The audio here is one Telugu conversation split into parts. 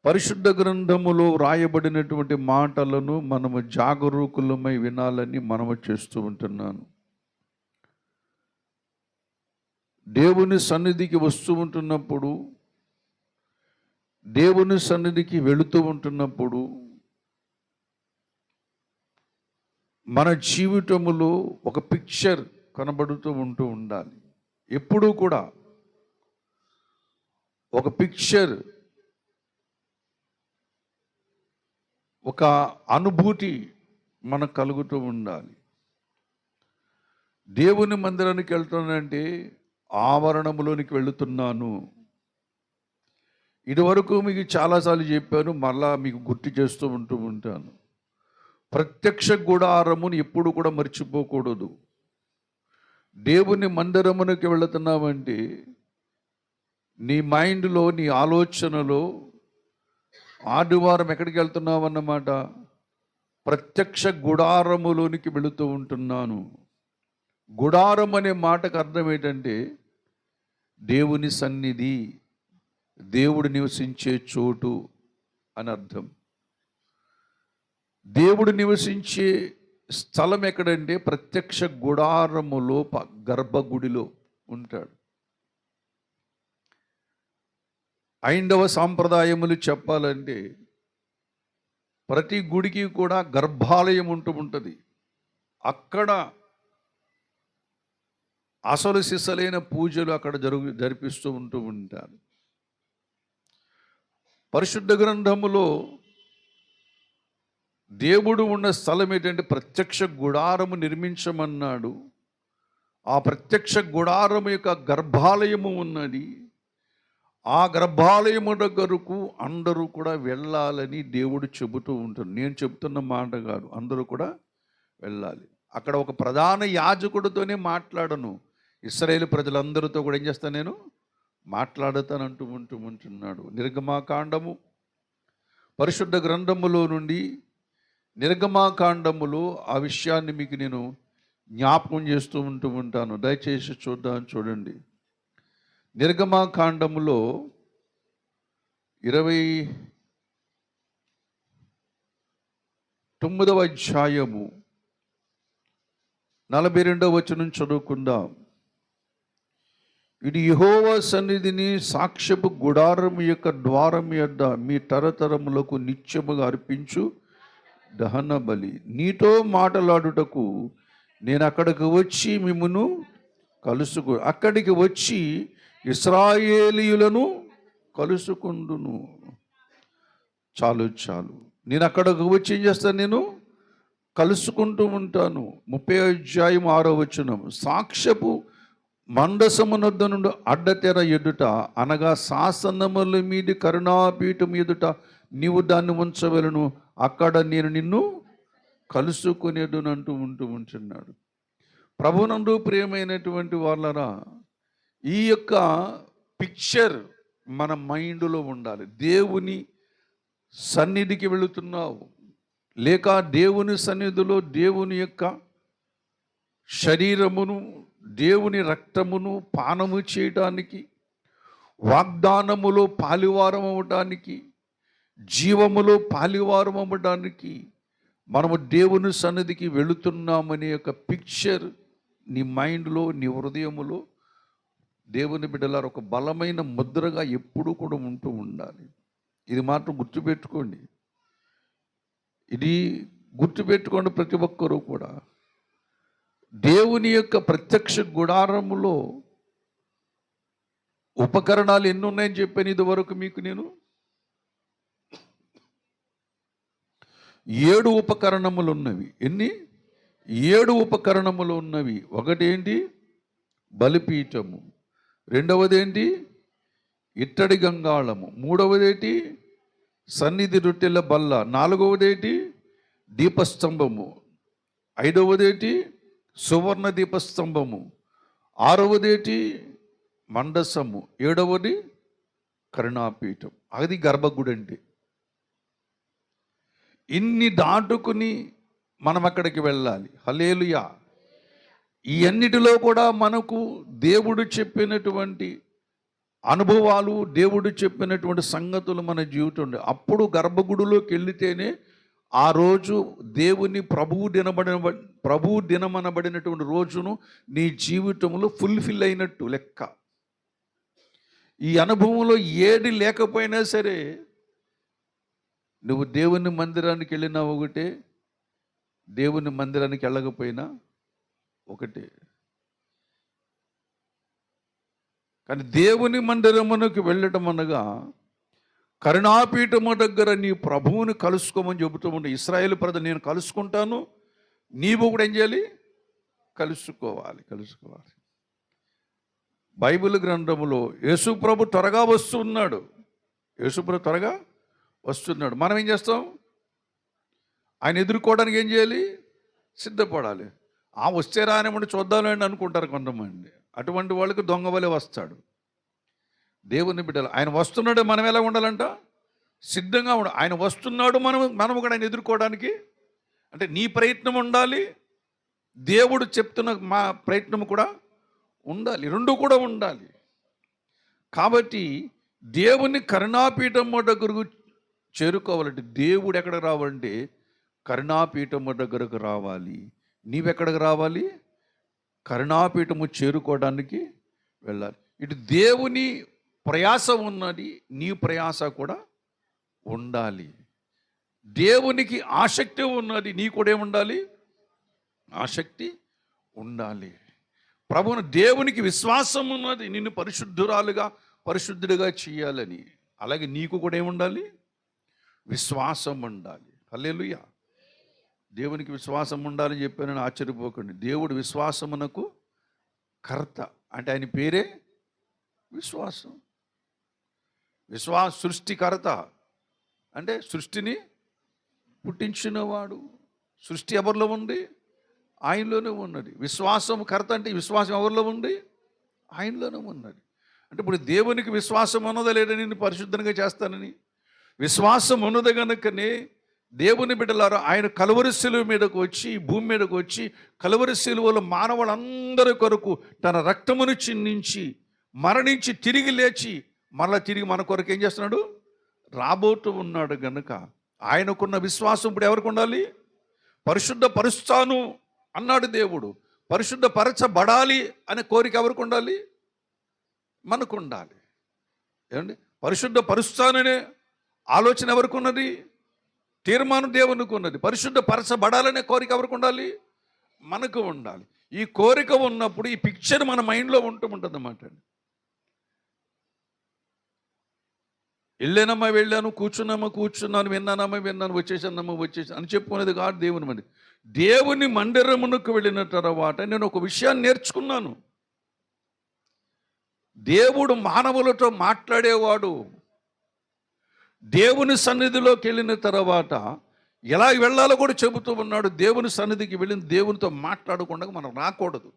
పరిశుద్ధ గ్రంథములో వ్రాయబడినటువంటి మాటలను మనము జాగరూకులమై వినాలని మనము చేస్తూ ఉంటున్నాను. దేవుని సన్నిధికి వస్తూ ఉంటున్నప్పుడు, దేవుని సన్నిధికి వెళుతూ ఉంటున్నప్పుడు మన జీవితములో ఒక పిక్చర్ కనబడుతూ ఉండాలి. ఎప్పుడూ కూడా ఒక పిక్చర్, ఒక అనుభూతి మనకు కలుగుతూ ఉండాలి. దేవుని మందిరానికి వెళ్తానంటే ఆవరణములోనికి వెళుతున్నాను. ఇదివరకు మీకు చాలాసార్లు చెప్పాను, మళ్ళా మీకు గుర్తు చేస్తూ ఉంటాను. ప్రత్యక్ష గుడారమును ఎప్పుడు కూడా మర్చిపోకూడదు. దేవుని మందిరమునికి వెళుతున్నామంటే నీ మైండ్లో, నీ ఆలోచనలో ఆదివారం ఎక్కడికి వెళ్తున్నావు అన్నమాట, ప్రత్యక్ష గుడారములోనికి వెళుతూ ఉంటున్నాను. గుడారం అనే మాటకు అర్థం ఏంటంటే దేవుని సన్నిధి, దేవుడు నివసించే చోటు అని అర్థం. దేవుడు నివసించే స్థలం ఎక్కడంటే ప్రత్యక్ష గుడారములో, గర్భగుడిలో ఉంటాడు. హైందవ సాంప్రదాయములు చెప్పాలంటే ప్రతి గుడికి కూడా గర్భాలయం ఉంటుంది. అక్కడ అసలు సిసలైన పూజలు అక్కడ జరిపిస్తూ ఉంటారు. పరిశుద్ధ గ్రంథములో దేవుడు ఉన్న స్థలం ఏంటంటే ప్రత్యక్ష గుడారము నిర్మించమన్నాడు. ఆ ప్రత్యక్ష గుడారము యొక్క గర్భాలయము ఉన్నది. ఆ గర్భాలయము దగ్గరకు అందరూ కూడా వెళ్ళాలని దేవుడు చెబుతూ ఉంటాడు. నేను చెబుతున్న మాట కాదు, అందరూ కూడా వెళ్ళాలి. అక్కడ ఒక ప్రధాన యాజకుడితోనే మాట్లాడను, ఇశ్రాయేలు ప్రజలందరితో కూడా ఏం చేస్తాను, నేను మాట్లాడతానంటూ ఉంటున్నాడు. నిర్గమాకాండము, పరిశుద్ధ గ్రంథములో నుండి నిర్గమాకాండములో ఆ విషయాన్ని మీకు నేను జ్ఞాపకం చేస్తూ ఉంటాను. దయచేసి చూడండి. నిర్గమాకాండములో 29వ అధ్యాయము 42వ వచనం చదువుకుందాం. ఇది యెహోవా సన్నిధిని సాక్ష్యపు గుడారం యొక్క ద్వారం యొద్ద మీ తరతరములకు నిత్యముగా అర్పించు దహన బలి. నీతో మాట్లాడుటకు నేను అక్కడికి వచ్చి మిమ్మును అక్కడికి వచ్చి ఇశ్రాయేలీయులను కలుసుకుందును. చాలు, నేను అక్కడికి వచ్చి ఏం చేస్తాను, నేను కలుసుకుంటూ ఉంటాను. 30వ అధ్యాయం 6వ వచనం. సాక్ష్యపు మందసమునొద్ద నుండి అడ్డతెర ఎదుట, అనగా శాసనముల మీది కరుణాపీఠం ఎదుట నీవు దాన్ని ఉంచవలను, అక్కడ నేను నిన్ను కలుసుకునేదునంటూ ఉంటున్నాడు. ప్రభునందు ప్రియమైనటువంటి వాళ్ళరా, ఈ యొక్క పిక్చర్ మన మైండ్లో ఉండాలి. దేవుని సన్నిధికి వెళుతున్నావు, లేక దేవుని సన్నిధిలో దేవుని యొక్క శరీరమును, దేవుని రక్తమును పానము చేయటానికి, వాగ్దానములో పాలివారం అవ్వటానికి, జీవములో పాలివారం అవ్వడానికి మనము దేవుని సన్నిధికి వెళుతున్నామనే యొక్క పిక్చర్ నీ మైండ్లో, నీ హృదయములో దేవుని బిడ్డలారా ఒక బలమైన ముద్రగా ఎప్పుడూ కూడా ఉండాలి. ఇది మాత్రం గుర్తుపెట్టుకోండి. ఇది గుర్తుపెట్టుకోండి ప్రతి ఒక్కరూ కూడా. దేవుని యొక్క ప్రత్యక్ష గుడారములో ఉపకరణాలు ఎన్ని ఉన్నాయని చెప్పాను ఇది వరకు మీకు నేను. 7 ఉపకరణములు ఉన్నవి. ఎన్ని? 7 ఉపకరణములు ఉన్నవి. ఒకటి ఏంటి? బలిపీఠము. రెండవది ఏంటి? ఇత్తడి గంగాళము. మూడవది ఏంటి? సన్నిధి రొట్టెల బల్ల. నాలుగవది ఏంటి? దీపస్తంభము. ఐదవది ఏంటి? సువర్ణ దీపస్తంభము. ఆరవది ఏంటి? మండసము. ఏడవది కరుణాపీఠం. అది గర్భగుడి అంటే. ఇన్ని దాటుకుని మనం అక్కడికి వెళ్ళాలి. హల్లెలూయా. ఈ అన్నిటిలో కూడా మనకు దేవుడు చెప్పినటువంటి అనుభవాలు, దేవుడు చెప్పినటువంటి సంగతులు మన జీవితంలో. అప్పుడు గర్భగుడిలోకి వెళితేనే ఆ రోజు దేవుని ప్రభువు దినమనబడినటువంటి రోజును నీ జీవితంలో ఫుల్ఫిల్ అయినట్టు లెక్క. ఈ అనుభవంలో ఏది లేకపోయినా సరే, నువ్వు దేవుని మందిరానికి వెళ్ళినా ఒకటే, దేవుని మందిరానికి వెళ్ళకపోయినా ఒకటే. కానీ దేవుని మందిరమునకు వెళ్ళటం అనగా కరుణాపీఠము దగ్గర నీ ప్రభువుని కలుసుకోమని చెబుతూ ఉండే ఇశ్రాయేలు ప్రజలు, నేను కలుసుకుంటాను, నీవు కూడా ఏం చేయాలి? కలుసుకోవాలి. బైబిల్ గ్రంథములో యేసుప్రభు త్వరగా వస్తున్నాడు. యేసుప్రభు త్వరగా వస్తున్నాడు. మనం ఏం చేస్తాం? ఆయన ఎదుర్కోవడానికి ఏం చేయాలి? సిద్ధపడాలి. వస్తే రానివ్వండి, చూద్దామని అనుకుంటారు కొంతమంది. అటువంటి వాళ్ళకి దొంగ వలె వస్తాడు. దేవుని బిడ్డలు ఆయన వస్తున్నాడు, మనం ఎలా ఉండాలంట? సిద్ధంగా ఉండాలి. ఆయన వస్తున్నాడు, మనము కూడా ఆయన ఎదుర్కోవడానికి. అంటే నీ ప్రయత్నం ఉండాలి, దేవుడు చెప్తున్న మా ప్రయత్నం కూడా ఉండాలి. రెండు కూడా ఉండాలి. కాబట్టి దేవుని కరుణాపీఠము దగ్గరకు చేరుకోవాలంటే, దేవుడు ఎక్కడికి రావాలంటే కరుణాపీఠము దగ్గరకు రావాలి. నీవెక్కడికి రావాలి? కరుణాపీఠము చేరుకోవడానికి వెళ్ళాలి. ఇటు దేవుని ప్రయాస ఉన్నది, నీ ప్రయాస కూడా ఉండాలి. దేవునికి ఆసక్తి ఉన్నది, నీ కూడా ఏముండాలి? ఆసక్తి ఉండాలి. ప్రభువును దేవునికి విశ్వాసం ఉన్నది, నిన్ను పరిశుద్ధుడిగా చేయాలని. అలాగే నీకు కూడా ఏముండాలి? విశ్వాసం ఉండాలి. హల్లెలూయా. దేవునికి విశ్వాసం ఉండాలని చెప్పానని ఆశ్చర్యపోకండి. దేవుడు విశ్వాసమునకు కర్త. అంటే ఆయన పేరే విశ్వాసం. సృష్టికర్త అంటే సృష్టిని పుట్టించినవాడు. సృష్టి ఎవరిలో ఉంది? ఆయనలోనే ఉన్నది. విశ్వాసం కర్త అంటే విశ్వాసం ఎవరిలో ఉంది? ఆయనలోనే ఉన్నది. అంటే ఇప్పుడు దేవునికి విశ్వాసం ఉన్నదా లేదా నేను పరిశుద్ధంగా చేస్తానని? విశ్వాసం ఉన్నది కనుకనే దేవుని బిడ్డలారా ఆయన కలువరి శిలువ మీదకు వచ్చి, భూమి మీదకు వచ్చి, కలువరి శిలువలో మానవులందరి కొరకు తన రక్తమును చిందించి, మరణించి, తిరిగి లేచి, మరలా తిరిగి మన కొరకు ఏం చేస్తున్నాడు? రాబోతూ ఉన్నాడు. గనుక ఆయనకున్న విశ్వాసం ఇప్పుడు ఎవరికి ఉండాలి? పరిశుద్ధపరుస్తాను అన్నాడు దేవుడు. పరిశుద్ధపరచబడాలి అనే కోరిక ఎవరికి ఉండాలి? మనకు ఉండాలి. ఏమండి? పరిశుద్ధపరుస్తాననే ఆలోచన ఎవరికి ఉన్నది? తీర్మానం దేవునికి ఉన్నది. పరిశుద్ధపరచబడాలనే కోరిక ఎవరికి ఉండాలి? మనకు ఉండాలి. ఈ కోరిక ఉన్నప్పుడు ఈ పిక్చర్ మన మైండ్లో ఉంటుంది అన్నమాట. వెళ్ళాను, కూర్చున్నాను, విన్నాను, వచ్చేసాను అని చెప్పుకునేది కాదు దేవుని మందిరం. దేవుని మందిరమునకు వెళ్ళిన తర్వాత నేను ఒక విషయాన్ని నేర్చుకున్నాను. దేవుడు మానవులతో మాట్లాడేవాడు. దేవుని సన్నిధిలోకి వెళ్ళిన తర్వాత ఎలా వెళ్ళాలో కూడా చెబుతూ ఉన్నాడు. దేవుని సన్నిధికి వెళ్ళిన దేవునితో మాట్లాడకుండా మనం రాకూడదు.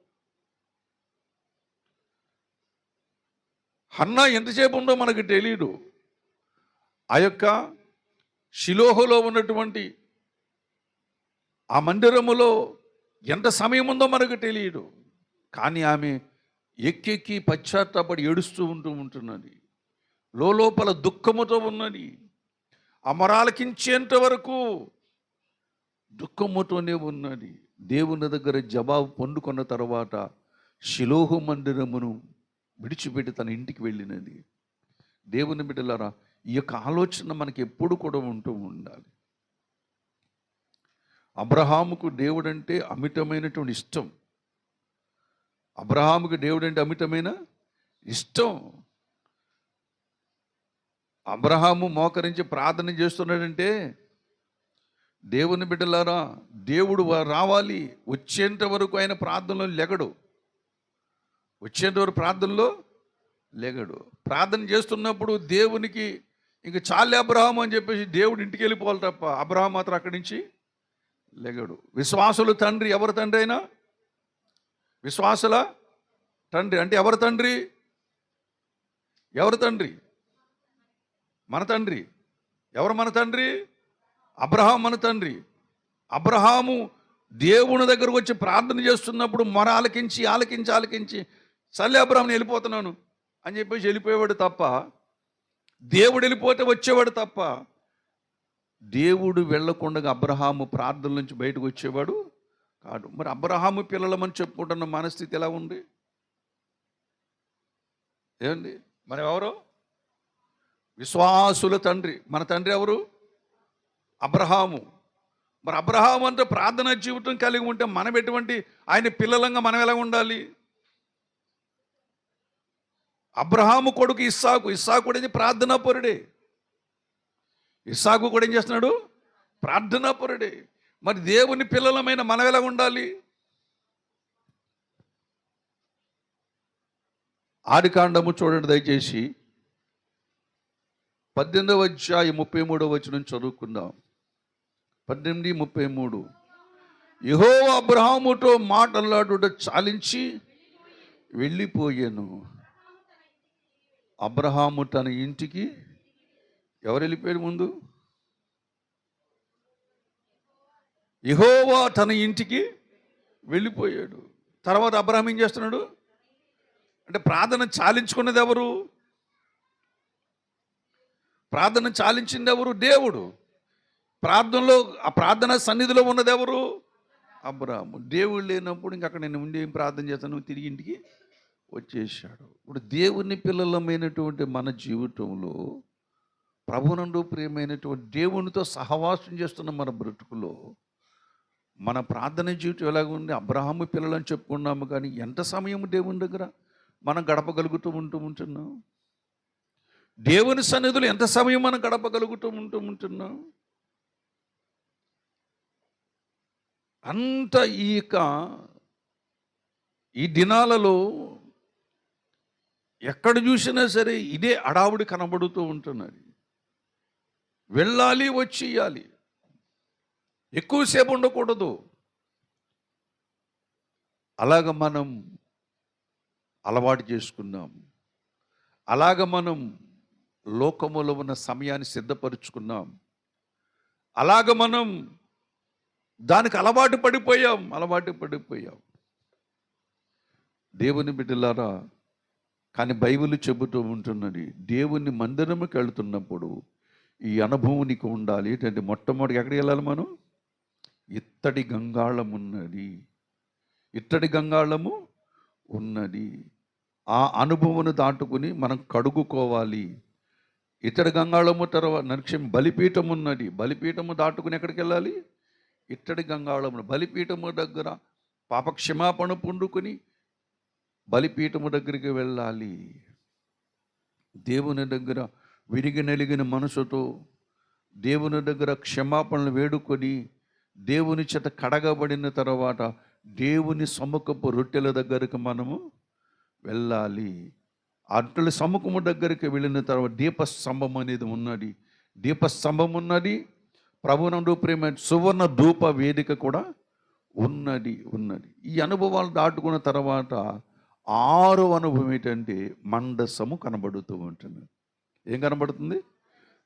హన్నా ఎంతసేపు ఉందో మనకు తెలియదు. ఆ యొక్క షిలోహులో ఉన్నటువంటి ఆ మందిరములో ఎంత సమయం ఉందో మనకు తెలియదు. కానీ ఆమె ఎక్కెక్కి పశ్చాత్తాపడి ఏడుస్తూ ఉంటున్నది. లోపల దుఃఖముతో ఉన్నది. అమరాలకించేంత వరకు దుఃఖముతోనే ఉన్నది. దేవుని దగ్గర జవాబు పొందుకున్న తర్వాత షిలోహు మందిరమును విడిచిపెట్టి తన ఇంటికి వెళ్ళినది. దేవుని బిడ్డలారా, ఈ యొక్క ఆలోచన మనకి ఎప్పుడు కూడా ఉంటూ ఉండాలి. అబ్రహాముకు దేవుడంటే అమితమైనటువంటి ఇష్టం. అబ్రహాముకు దేవుడంటే అమితమైన ఇష్టం. అబ్రహాము మోకరించి ప్రార్థన చేస్తున్నాడంటే, దేవుని బిడ్డలారా, దేవుడు రావాలి వచ్చేంత వరకు ఆయన ప్రార్థనలో లెగడు. వచ్చేంత వరకు ప్రార్థనలో లెగడు. ప్రార్థన చేస్తున్నప్పుడు దేవునికి ఇంక చాలే అబ్రహాము అని చెప్పేసి దేవుడు ఇంటికి వెళ్ళిపోవాలి తప్ప అబ్రహాం మాత్రం అక్కడి నుంచి లెగడు. విశ్వాసుల తండ్రి ఎవరి తండ్రి అయినా? విశ్వాసుల తండ్రి అంటే ఎవరి తండ్రి? ఎవరి తండ్రి? మన తండ్రి. ఎవరు మన తండ్రి? అబ్రహాం మన తండ్రి. అబ్రహాము దేవుని దగ్గరకు వచ్చి ప్రార్థన చేస్తున్నప్పుడు మొర ఆలకించి సర్లే అబ్రహాం నేను వెళ్ళిపోతున్నాను అని చెప్పేసి వెళ్ళిపోయేవాడు తప్ప, దేవుడు వెళ్ళిపోతే వచ్చేవాడు తప్ప, దేవుడు వెళ్ళకుండా అబ్రహాము ప్రార్థన నుంచి బయటకు వచ్చేవాడు కాదు. మరి అబ్రహాము పిల్లలమని చెప్పుకుంటున్న మనస్థితి ఎలా ఉంది? ఏమండి, మనం ఎవరు? విశ్వాసుల తండ్రి. మన తండ్రి ఎవరు? అబ్రహాము. మరి అబ్రహాము అంటే ప్రార్థన జీవితం కలిగి ఉంటే మనం ఎటువంటి ఆయన పిల్లలంగా మనం ఎలా ఉండాలి? అబ్రహాము కొడుకు ఇస్సాకు. ఇస్సాకు కూడా ఏం ప్రార్థనాపరుడే. ఇస్సాకు కూడా ఏం చేస్తున్నాడు? ప్రార్థనాపరుడే. మరి దేవుని పిల్లలమైన మనం ఎలా ఉండాలి? ఆదికాండము చూడండి దయచేసి, 18వ అధ్యాయం 33వ వచనం చదువుకుందాం. 18:33. యెహోవా అబ్రహాముతో మాట్లాడుట చాలించి వెళ్ళిపోయాను. అబ్రహాము తన ఇంటికి ఎవరు వెళ్ళిపోయారు? ముందు యెహోవా తన ఇంటికి వెళ్ళిపోయాడు. తర్వాత అబ్రహాం ఏం చేస్తున్నాడు అంటే ప్రార్థన చాలించుకున్నది ఎవరు? ప్రార్థన చాలించింది ఎవరు? దేవుడు. ప్రార్థనలో, ఆ ప్రార్థన సన్నిధిలో ఉన్నది ఎవరు? అబ్రహాము. దేవుడు లేనప్పుడు ఇంక అక్కడ నేను ఉండి ఏం ప్రార్థన చేస్తాను, తిరిగి ఇంటికి వచ్చేసాడు. ఇప్పుడు దేవుని పిల్లలమైనటువంటి మన జీవితంలో, ప్రభునందు ప్రియమైనటువంటి దేవునితో సహవాసం చేస్తున్న మన బ్రతుకులో మన ప్రార్థన జీవితం ఎలాగ ఉంది? అబ్రహాము పిల్లలని చెప్పుకున్నాము, కానీ ఎంత సమయం దేవుని దగ్గర మనం గడపగలుగుతూ ఉంటున్నాం? దేవుని సన్నిధులు ఎంత సమయం మనం గడపగలుగుతూ ఉంటున్నాం? అంత ఈ దినాలలో ఎక్కడ చూసినా సరే ఇదే అడావుడి కనబడుతూ ఉంటున్నది. వెళ్ళాలి, వచ్చేయాలి, ఎక్కువసేపు ఉండకూడదు. అలాగ మనం అలవాటు చేసుకున్నాం. అలాగ మనం లోకములో ఉన్న సమయాన్ని సిద్ధపరుచుకున్నాం. అలాగ మనం దానికి అలవాటు పడిపోయాం. దేవుని బిడ్డలారా, కానీ బైబిల్ చెబుతూ ఉంటున్నది, దేవుని మందిరముకి వెళ్తున్నప్పుడు ఈ అనుభవం నీకు ఉండాలి. ఏంటంటే మొట్టమొదటి ఎక్కడికి వెళ్ళాలి మనం? ఇత్తడి గంగాళము ఉన్నది. ఆ అనుభవం దాటుకుని మనం కడుగుకోవాలి. ఇత్తడి గంగాళము తర్వాత బలిపీఠం ఉన్నది. బలిపీఠము దాటుకుని ఎక్కడికి వెళ్ళాలి? ఇత్తడి గంగాళము. బలిపీఠము దగ్గర పాపక్షమాపణ పొందుకొని బలిపీఠము దగ్గరికి వెళ్ళాలి. దేవుని దగ్గర విరిగి నలిగిన మనసుతో దేవుని దగ్గర క్షమాపణలు వేడుకొని దేవుని చేత కడగబడిన తర్వాత దేవుని సముఖపు రొట్టెల దగ్గరకు మనము వెళ్ళాలి. ఆ రొట్టెల సముఖము దగ్గరికి వెళ్ళిన తర్వాత దీపస్తంభం అనేది ఉన్నది. దీపస్తంభం ఉన్నది. ప్రభునందు ప్రేమ సువర్ణ ధూప వేదిక కూడా ఉన్నది. ఈ అనుభవాలు దాటుకున్న తర్వాత 6వ అనుభవం ఏంటంటే మండసము కనబడుతూ ఉంటుంది. ఏం కనబడుతుంది?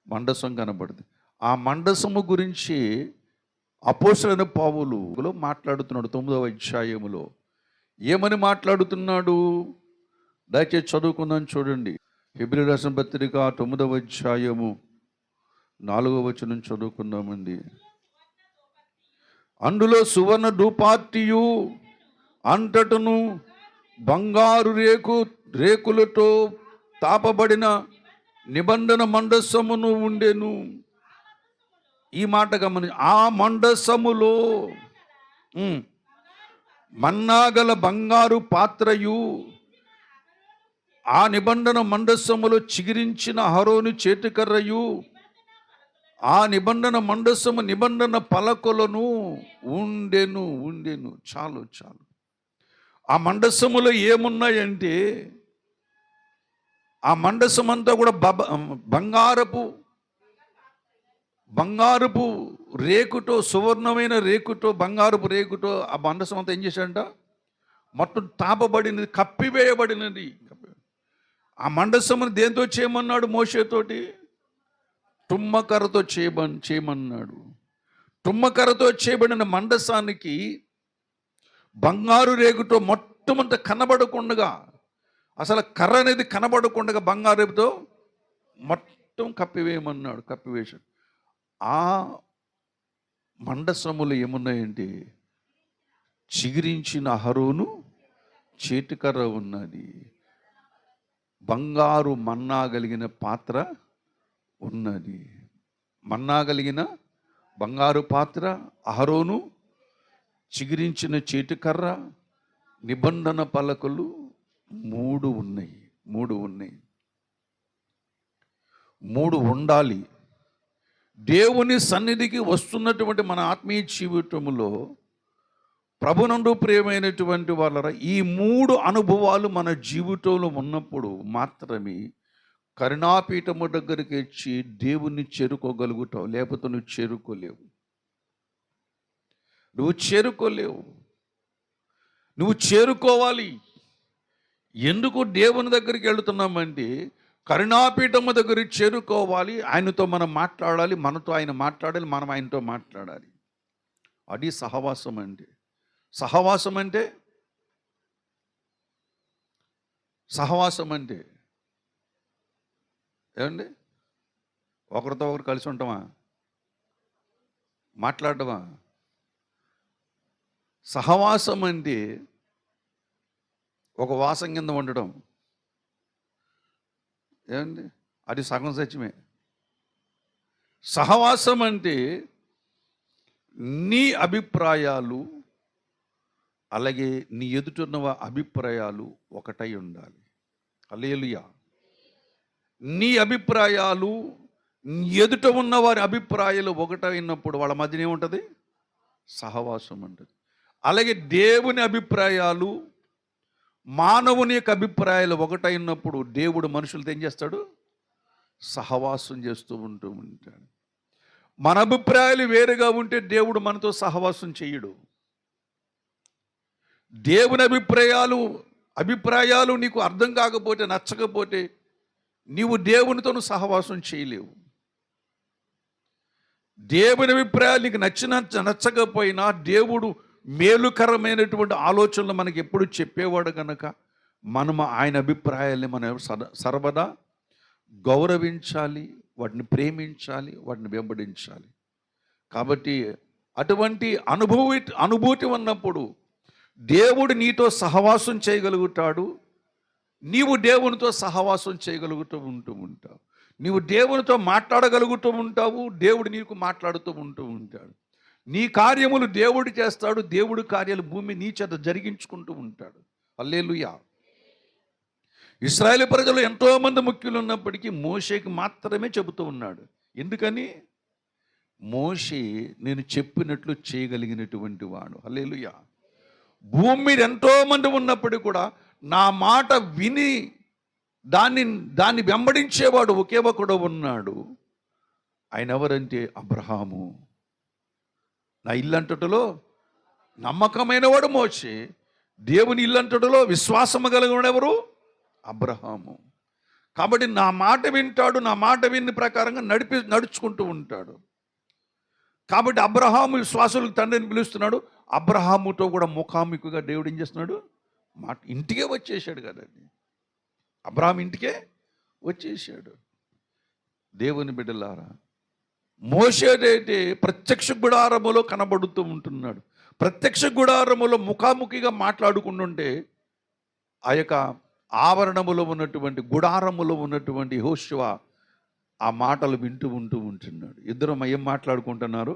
మండసం కనబడుతుంది. ఆ మండసము గురించి అపోస్తలుడైన పౌలు మాట్లాడుతున్నాడు 9వ అధ్యాయములో. ఏమని మాట్లాడుతున్నాడు? దయచేసి చదువుకుందాం, చూడండి. హెబ్రీ రాసిన పత్రిక 9వ అధ్యాయము 4వ వచనం చదువుకుందామండి. అందులో సువర్ణ ధూపార్తియు అంతటను బంగారు రేకులతో తాపబడిన నిబంధన మండసమును ఉండెను. ఈ మాట గమని, ఆ మండసములో మన్నాగల బంగారు పాత్రయు, ఆ నిబంధన మండసములో చిగిరించిన అహరోను చేతికర్రయు, ఆ నిబంధన మండసము నిబంధన పలకలను ఉండెను. చాలు. ఆ మండసములో ఏమున్నాయంటే, ఆ మండసం అంతా కూడా బంగారపు రేకుతో, సువర్ణమైన రేకుతో, బంగారపు రేకుతో ఆ మండసం అంతా ఏం చేశాడంట? మొత్తం తాపబడినది, కప్పివేయబడినది. ఆ మండసమును దేంతో చేయమన్నాడు? మోషేతోటి తుమ్మకర్రతో చేయమన్నాడు. తుమ్మకర్రతో చేయబడిన మండసానికి బంగారు రేకుతో మొట్టమంతా కనబడకుండగా అసలు కర్ర అనేది కనబడకుండా బంగారుతో మొత్తం కప్పివేయమన్నాడు. కప్పివేశాడు. ఆ మండసములు ఏమున్నాయంటే చిగిరించిన అహరోను చేతికర్ర ఉన్నది, బంగారు మన్నా కలిగిన పాత్ర ఉన్నది. మన్నా కలిగిన బంగారు పాత్ర, అహరోను చిగిరించిన చేతికర్ర, నిబంధన పలకలు 3 ఉన్నాయి. 3 ఉండాలి. దేవుని సన్నిధికి వస్తున్నటువంటి మన ఆత్మీయ జీవితంలో ప్రభునందు ప్రియమైనటువంటి వాళ్ళరా, ఈ 3 అనుభవాలు మన జీవితంలో ఉన్నప్పుడు మాత్రమే కరుణాపీఠము దగ్గరికి వచ్చి దేవుణ్ణి చేరుకోగలుగుతావు. లేకపోతే నువ్వు చేరుకోలేవు. నువ్వు చేరుకోవాలి. ఎందుకు దేవుని దగ్గరికి వెళుతున్నామంటే కరుణాపీఠము దగ్గరికి చేరుకోవాలి. ఆయనతో మనం మాట్లాడాలి, మనతో ఆయన మాట్లాడాలి, మనం ఆయనతో మాట్లాడాలి. అది సహవాసం అంటే. సహవాసం అంటే ఏమండి? ఒకరితో ఒకరు కలిసి ఉంటామా? మాట్లాడటమా? సహవాసం అంటే ఒక వాసం కింద ఉండడం. ఏమండి? అది సగం సత్యమే. సహవాసం అంటే నీ అభిప్రాయాలు అలాగే నీ ఎదుటిన్న అభిప్రాయాలు ఒకటై ఉండాలి. హల్లెలూయా. నీ అభిప్రాయాలు ఎదుట ఉన్న వారి అభిప్రాయాలు ఒకటైనప్పుడు వాళ్ళ మధ్యన ఏముంటుంది? సహవాసం ఉంటుంది. అలాగే దేవుని అభిప్రాయాలు మానవుని యొక్క అభిప్రాయాలు ఒకటైనప్పుడు దేవుడు మనుషులతో ఏం చేస్తాడు? సహవాసం చేస్తూ ఉంటాడు. మన అభిప్రాయాలు వేరుగా ఉంటే దేవుడు మనతో సహవాసం చేయడు. దేవుని అభిప్రాయాలు నీకు అర్థం కాకపోతే, నచ్చకపోతే నీవు దేవునితో సహవాసం చేయలేవు. దేవుని అభిప్రాయాలు నీకు నచ్చకపోయినా దేవుడు మేలుకరమైనటువంటి ఆలోచనలు మనకి ఎప్పుడు చెప్పేవాడు కనుక మనము ఆయన అభిప్రాయాల్ని మనం సర్వదా గౌరవించాలి, వాటిని ప్రేమించాలి, వాటిని వెంబడించాలి. కాబట్టి అటువంటి అనుభూతి ఉన్నప్పుడు దేవుడు నీతో సహవాసం చేయగలుగుతాడు. నీవు దేవునితో సహవాసం చేయగలుగుతూ ఉంటావు. నీవు దేవునితో మాట్లాడగలుగుతూ ఉంటావు, దేవుడు నీకు మాట్లాడుతూ ఉంటాడు. నీ కార్యములు దేవుడు చేస్తాడు, దేవుడి కార్యాలు భూమి నీ చేత జరిగించుకుంటూ ఉంటాడు. హల్లెలూయా. ఇశ్రాయేలు ప్రజలు ఎంతోమంది ముఖ్యులు ఉన్నప్పటికీ మోషేకి మాత్రమే చెబుతూ ఉన్నాడు. ఎందుకని? మోషే నేను చెప్పినట్లు చేయగలిగినటువంటి వాడు. హల్లెలూయా. భూమి మీద ఎంతోమంది ఉన్నప్పటికీ కూడా నా మాట విని దాన్ని వెంబడించేవాడు ఒకే ఒకడు ఉన్నాడు. ఆయన ఎవరంటే అబ్రహాము. నా ఇల్లంతటిలో నమ్మకమైన వాడు మోషే, దేవుని ఇల్లంతటిలో విశ్వాసము కలిగిన ఎవరు? అబ్రహాము. కాబట్టి నా మాట వింటాడు, నా మాట విని ప్రకారంగా నడుచుకుంటూ ఉంటాడు. కాబట్టి అబ్రహాము విశ్వాసులకు తండ్రిని పిలుస్తున్నాడు. అబ్రహాముతో కూడా ముఖాముఖిగా దేవుడు ఏం చేస్తున్నాడు? ఇంటికే వచ్చేసాడు కదండి. అబ్రహాం ఇంటికే వచ్చేసాడు. దేవుని బిడ్డలారా, మోషేదైతే ప్రత్యక్ష గుడారములో కనబడుతూ ఉంటున్నాడు. ప్రత్యక్ష గుడారములో ముఖాముఖిగా మాట్లాడుకుంటుంటే ఆ యొక్క ఆవరణములో ఉన్నటువంటి గుడారములో ఉన్నటువంటి యెహోషువ ఆ మాటలు వింటూ ఉంటున్నాడు. ఇద్దరు ఏం మాట్లాడుకుంటున్నారు?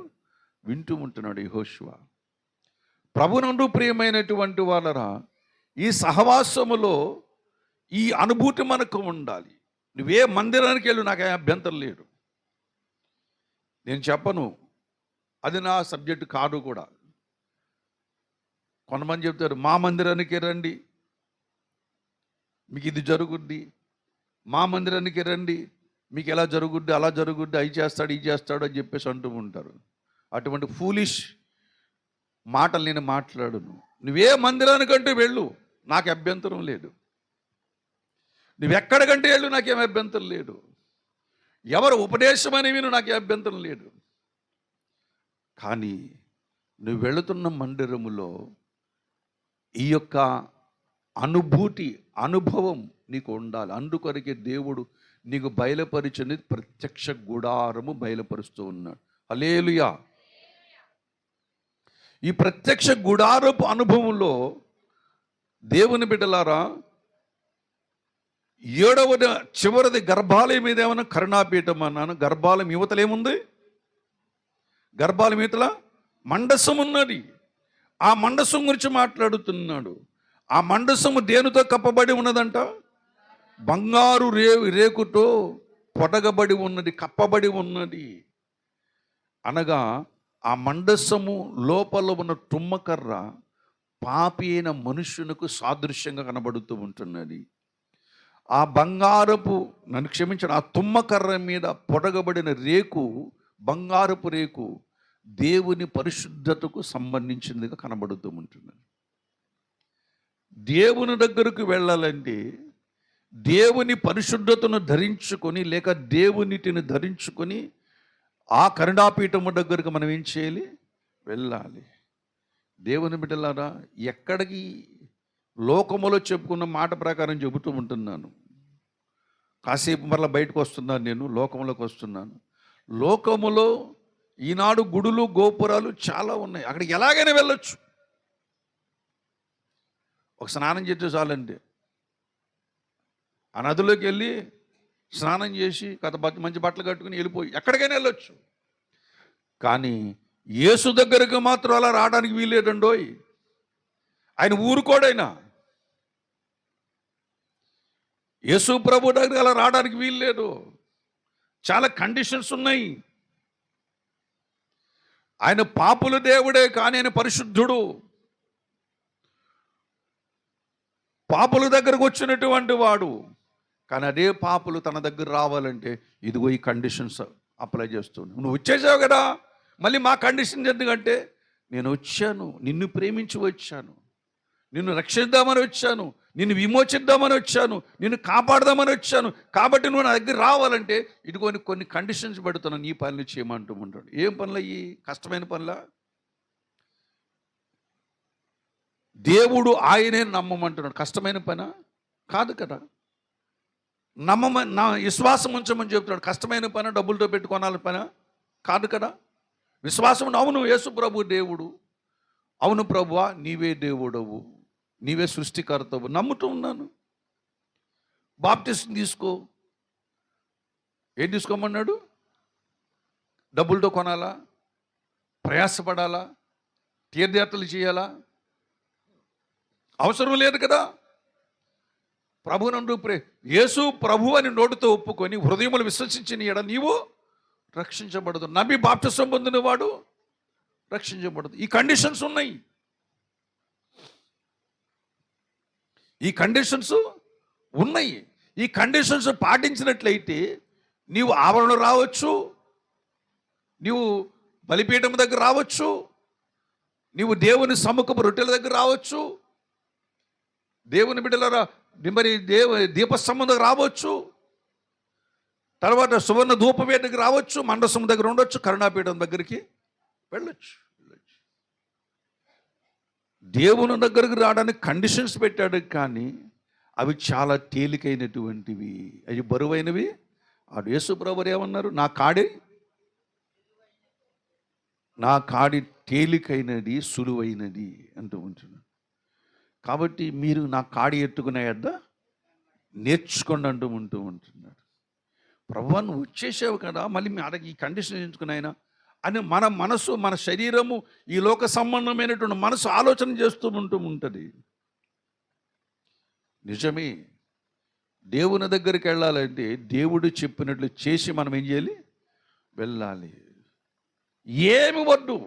వింటూ ఉంటున్నాడు యెహోషువ. ప్రభునందు ప్రియమైనటువంటి వాళ్ళరా, ఈ సహవాసములో ఈ అనుభూతి మనకు ఉండాలి. నువ్వే మందిరానికి వెళ్ళు, నాకు అభ్యంతరం లేదు. నేను చెప్పను, అది నా సబ్జెక్టు కాదు కూడా. కొంతమంది చెప్తారు మా మందిరానికి రండి మీకు ఇది జరుగుద్ది, మా మందిరానికి రండి మీకు ఎలా జరుగుద్ది, అలా జరుగుద్ది, అవి చేస్తాడు ఇది చేస్తాడు అని చెప్పేసి అంటూ ఉంటారు. అటువంటి ఫూలిష్ మాటలు నేను మాట్లాడును. నువ్వే మందిరానికంటే వెళ్ళు, నాకు అభ్యంతరం లేదు. నువ్వెక్కడికంటే వెళ్ళు, నాకేం అభ్యంతరం లేదు. ఎవరు ఉపదేశం అని విను, నాకే అభ్యంతరం లేదు. కానీ నువ్వు వెళుతున్న మందిరములో ఈ యొక్క అనుభూతి, అనుభవం నీకు ఉండాలి. అందుకొరకే దేవుడు నీకు బయలుపరిచినది ప్రత్యక్ష గుడారము బయలుపరుస్తూ ఉన్నాడు. హల్లెలూయా. ఈ ప్రత్యక్ష గుడారపు అనుభవంలో దేవుని బిడ్డలారా, 7వ చివరిది గర్భాలయం మీద ఏమన్నా కరుణాపీఠం అన్నాను. గర్భాలయం యువతలు ఏముంది? గర్భాలయం యువతల మండసం ఉన్నది. ఆ మండసం గురించి మాట్లాడుతున్నాడు. ఆ మండసము దేనితో కప్పబడి ఉన్నదంట? బంగారు రేకుతో పొడగబడి ఉన్నది, కప్పబడి ఉన్నది. అనగా ఆ మండసము లోపల ఉన్న తుమ్మకర్ర పాపి అయిన మనుష్యునకు సాదృశ్యంగా కనబడుతూ ఉంటున్నది. ఆ బంగారపు, నన్ను క్షమించండి, ఆ తుమ్మకర్ర మీద పొడగబడిన రేకు, బంగారపు రేకు దేవుని పరిశుద్ధతకు సంబంధించిందిగా కనబడుతూ ఉంటున్నది. దేవుని దగ్గరకు వెళ్ళాలంటే దేవుని పరిశుద్ధతను ధరించుకొని, లేక దేవునిటిని ధరించుకొని ఆ కరుణాపీఠము దగ్గరకు మనం ఏం చేయాలి? వెళ్ళాలి. దేవుని బిడ్డలారా, ఎక్కడికి లోకములో చెప్పుకున్న మాట ప్రకారం చెబుతూ ఉంటున్నాను. కాసేపు మరలా బయటకు వస్తున్నాను, నేను లోకంలోకి వస్తున్నాను. లోకములో ఈనాడు గుడులు, గోపురాలు చాలా ఉన్నాయి. అక్కడికి ఎలాగైనా వెళ్ళొచ్చు. ఒక స్నానం చేస్తే చాలండి, ఆ నదిలోకి వెళ్ళి స్నానం చేసి మంచి బట్టలు కట్టుకుని వెళ్ళిపోయి ఎక్కడికైనా వెళ్ళొచ్చు. కానీ యేసు దగ్గరకు మాత్రం అలా రావడానికి వీల్లేదండోయ్. ఆయన ఊరుకోడైనా. యేసు ప్రభు దగ్గర అలా రావడానికి వీల్లేదు. చాలా కండిషన్స్ ఉన్నాయి. ఆయన పాపుల దేవుడే, కానీ ఆయన పరిశుద్ధుడు. పాపుల దగ్గరకు వచ్చినటువంటి వాడు. కానీ అదే పాపులు తన దగ్గర రావాలంటే ఇదిగో ఈ కండిషన్స్ అప్లై చేస్తున్నావు. నువ్వు వచ్చేసావు కదా, మళ్ళీ మా కండిషన్ ఎందుకంటే, నేను వచ్చాను, నిన్ను ప్రేమించి వచ్చాను, నిన్ను రక్షిద్దామని వచ్చాను, నిన్ను విమోచిద్దామని వచ్చాను, నిన్ను కాపాడదామని వచ్చాను. కాబట్టి నువ్వు నా దగ్గర రావాలంటే ఇదిగో కొన్ని కండిషన్స్ పెడుతున్నాను, నీ పనులు చేయమంటూ ఉంటాడు. ఏం పనులు అయ్యి? కష్టమైన పనులా? దేవుడు ఆయనే నమ్మమంటున్నాడు. కష్టమైన పనా? కాదు కదా. నా విశ్వాసం ఉంచమని చెప్తున్నాడు. కష్టమైన పని, డబ్బులతో పెట్టుకోనాలి పని కాదు కదా. విశ్వాసం, అవును యేసు ప్రభు దేవుడు, అవును ప్రభువా నీవే దేవుడవు, నీవే సృష్టికర్తవు, నమ్ముతూ ఉన్నాను. బాప్టిజం తీసుకో. ఏం తీసుకోమన్నాడు? డబ్బులతో కొనాలా? ప్రయాసపడాలా? తీర్థయాత్రలు చేయాలా? అవసరం లేదు కదా. ప్రభునందు యేసు ప్రభు అని నోటితో ఒప్పుకొని హృదయములు విశ్వసించిన ఎడ నీవు రక్షించబడదు. నమ్మి బాప్తిసం పొందిన వాడు రక్షించబడదు. ఈ కండిషన్స్ ఉన్నాయి. ఈ కండిషన్స్ ఉన్నాయి. ఈ కండిషన్స్ పాటించినట్లయితే నీవు ఆవరణ రావచ్చు, నీవు బలిపీఠం దగ్గర రావచ్చు, నీవు దేవుని సముఖపు రొట్టెల దగ్గర రావచ్చు, దేవుని బిడ్డలారా మరి దీపస్తంభం దగ్గర రావచ్చు, తర్వాత సువర్ణ ధూపవేదికి రావచ్చు, మండసం దగ్గర ఉండొచ్చు, కరుణాపీఠం దగ్గరికి వెళ్ళొచ్చు. దేవుని దగ్గరకు రావడానికి కండిషన్స్ పెట్టాడు, కానీ అవి చాలా తేలికైనటువంటివి, అవి బరువైనవి. ఆ యేసు ప్రభువు ఏమన్నారు? నా కాడి తేలికైనది, సులువైనది అంటూ ఉంటున్నాడు. కాబట్టి మీరు నా కాడి ఎత్తుకునే యెద్ద నేర్చుకోండి అంటూ ఉంటున్నాడు. ప్రభువా నువ్వు వచ్చేసావు కదా, మళ్ళీ మీ అడగ ఈ కండిషన్ ఎంచుకున్నాయినా అని మన మనసు, మన శరీరము, ఈ లోక సంబంధమైనటువంటి మనసు ఆలోచన చేస్తూ ఉంటుంది. నిజమే, దేవుని దగ్గరికి వెళ్ళాలంటే దేవుడు చెప్పినట్లు చేసి మనం ఏం చేయాలి? వెళ్ళాలి. ఏమి వద్దు,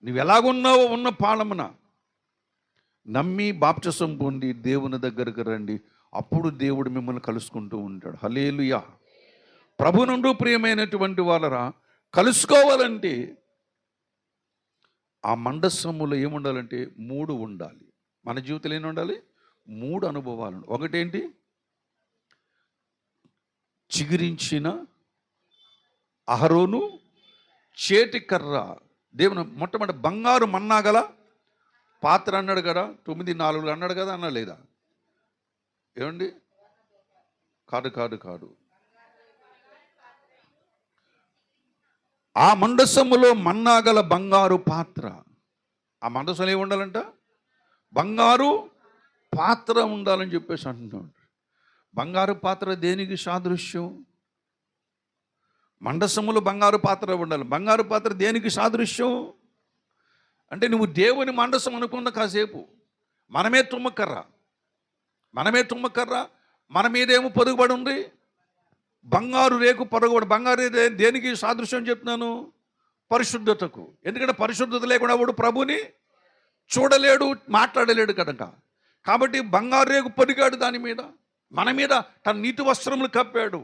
నువ్వు ఎలాగున్నావో ఉన్న పాలమున నమ్మి బాప్తిసం పొంది దేవుని దగ్గరకు రండి. అప్పుడు దేవుడు మిమ్మల్ని కలుసుకుంటూ ఉంటాడు. హల్లెలూయా. ప్రభునందు ప్రియమైనటువంటి వాళ్ళరా, కలుసుకోవాలంటే ఆ మండసములో ఏముండాలంటే 3 ఉండాలి. మన జీవితంలో ఏమి ఉండాలి? 3 అనుభవాలు. ఒకటేంటి? చిగురించిన అహరోను చేతి కర్ర. దేవుని మొట్టమొదటి బంగారు మన్నాగల పాత్ర అన్నాడు కదా, 9 అన్నాడు కదా, అన్నా లేదా? ఏమండి? కాదు కాదు కాదు. ఆ మండసములో మన్నాగల బంగారు పాత్ర. ఆ మండసంలో ఏమి ఉండాలంట? బంగారు పాత్ర ఉండాలని చెప్పేసి అంటున్నాడు. బంగారు పాత్ర దేనికి సాదృశ్యం? మండసములో బంగారు పాత్ర ఉండాలి. బంగారు పాత్ర దేనికి సాదృశ్యం అంటే, నువ్వు దేవుని మండసం అనుకున్న కాసేపు మనమే తుమ్మకర్ర, మన మీదేమో పొరుగుబడి ఉంది, బంగారు రేకు పొరుగుబడి. బంగారు దేనికి సాదృశ్యం చెప్తున్నాను? పరిశుద్ధతకు. ఎందుకంటే పరిశుద్ధత లేకుండా వాడు ప్రభుని చూడలేడు, మాట్లాడలేడు కనుక. కాబట్టి బంగారు రేకు పొరిగాడు దాని మీద, మన మీద తన నీతి వస్త్రములు కప్పాడు.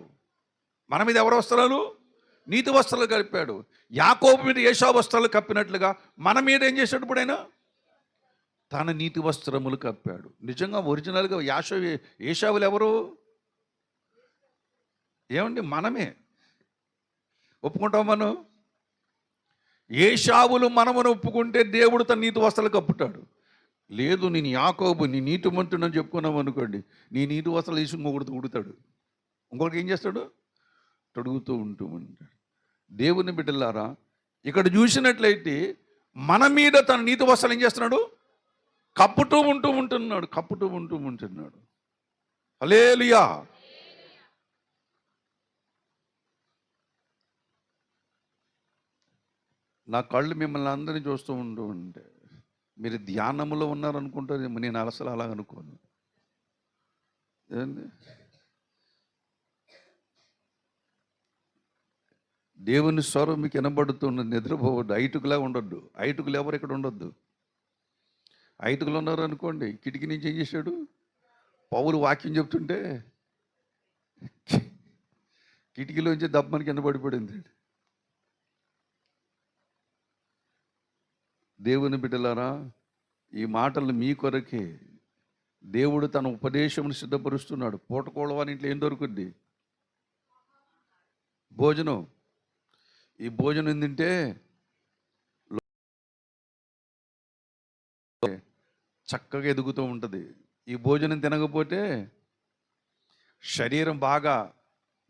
మన మీద ఎవరి వస్త్రాలు? నీతి వస్త్రాలు కప్పాడు. యాకోబు మీద ఏశావు వస్త్రాలు కప్పినట్లుగా మన మీద ఏం చేశాడు? ఇప్పుడైనా తన నీతి వస్త్రములు కప్పాడు. నిజంగా ఒరిజినల్గా ఏశావులు ఎవరు? ఏమండి? మనమే. ఒప్పుకుంటాం మనం? ఏశావులు మనమును ఒప్పుకుంటే దేవుడు తన నీతి వస్త్రాలు కప్పుతాడు. లేదు, నేను యాకోబు, నీ నీతి మంతుడని చెప్పుకున్నాం అనుకోండి, నీ నీతి వస్త్రాలు తీసి ఇంకొకటి ఉడుతాడు. ఇంకొకటి ఏం చేస్తాడు? తొడుగుతూ ఉంటూ ఉంటాడు. దేవుని బిడ్డలారా, ఇక్కడ చూసినట్లయితే మన మీద తన నీతి వస్త్రాలు ఏం చేస్తున్నాడు? కప్పుతూ ఉంటున్నాడు. హల్లెలూయా. నా కళ్ళు మిమ్మల్ని అందరినీ చూస్తూ ఉంటే మీరు ధ్యానంలో ఉన్నారనుకుంటారు. నేను అసలు అలా అనుకోను. ఏంది? దేవుని స్వరం మీకు వినబడుతున్న నిద్రపోవద్దు. ఐటుకులా ఉండొద్దు. ఐటుకులు ఎవరు ఇక్కడ ఉండొద్దు. ఐటుకులు ఉన్నారు అనుకోండి, కిటికీ నుంచి ఏం చేశాడు? పౌలు వాక్యం చెప్తుంటే కిటికీలోంచి దబ్బని కింద పడిపోయింది. దేవుని బిడ్డలారా, ఈ మాటలు మీ కొరకే. దేవుడు తన ఉపదేశమును సిద్ధపరుస్తున్నాడు. పూటకోళవాని ఇంట్లో ఏం దొరుకుద్ది? భోజనం. ఈ భోజనం తింటే చక్కగా ఎదుగుతూ ఉంటుంది. ఈ భోజనం తినకపోతే శరీరం బాగా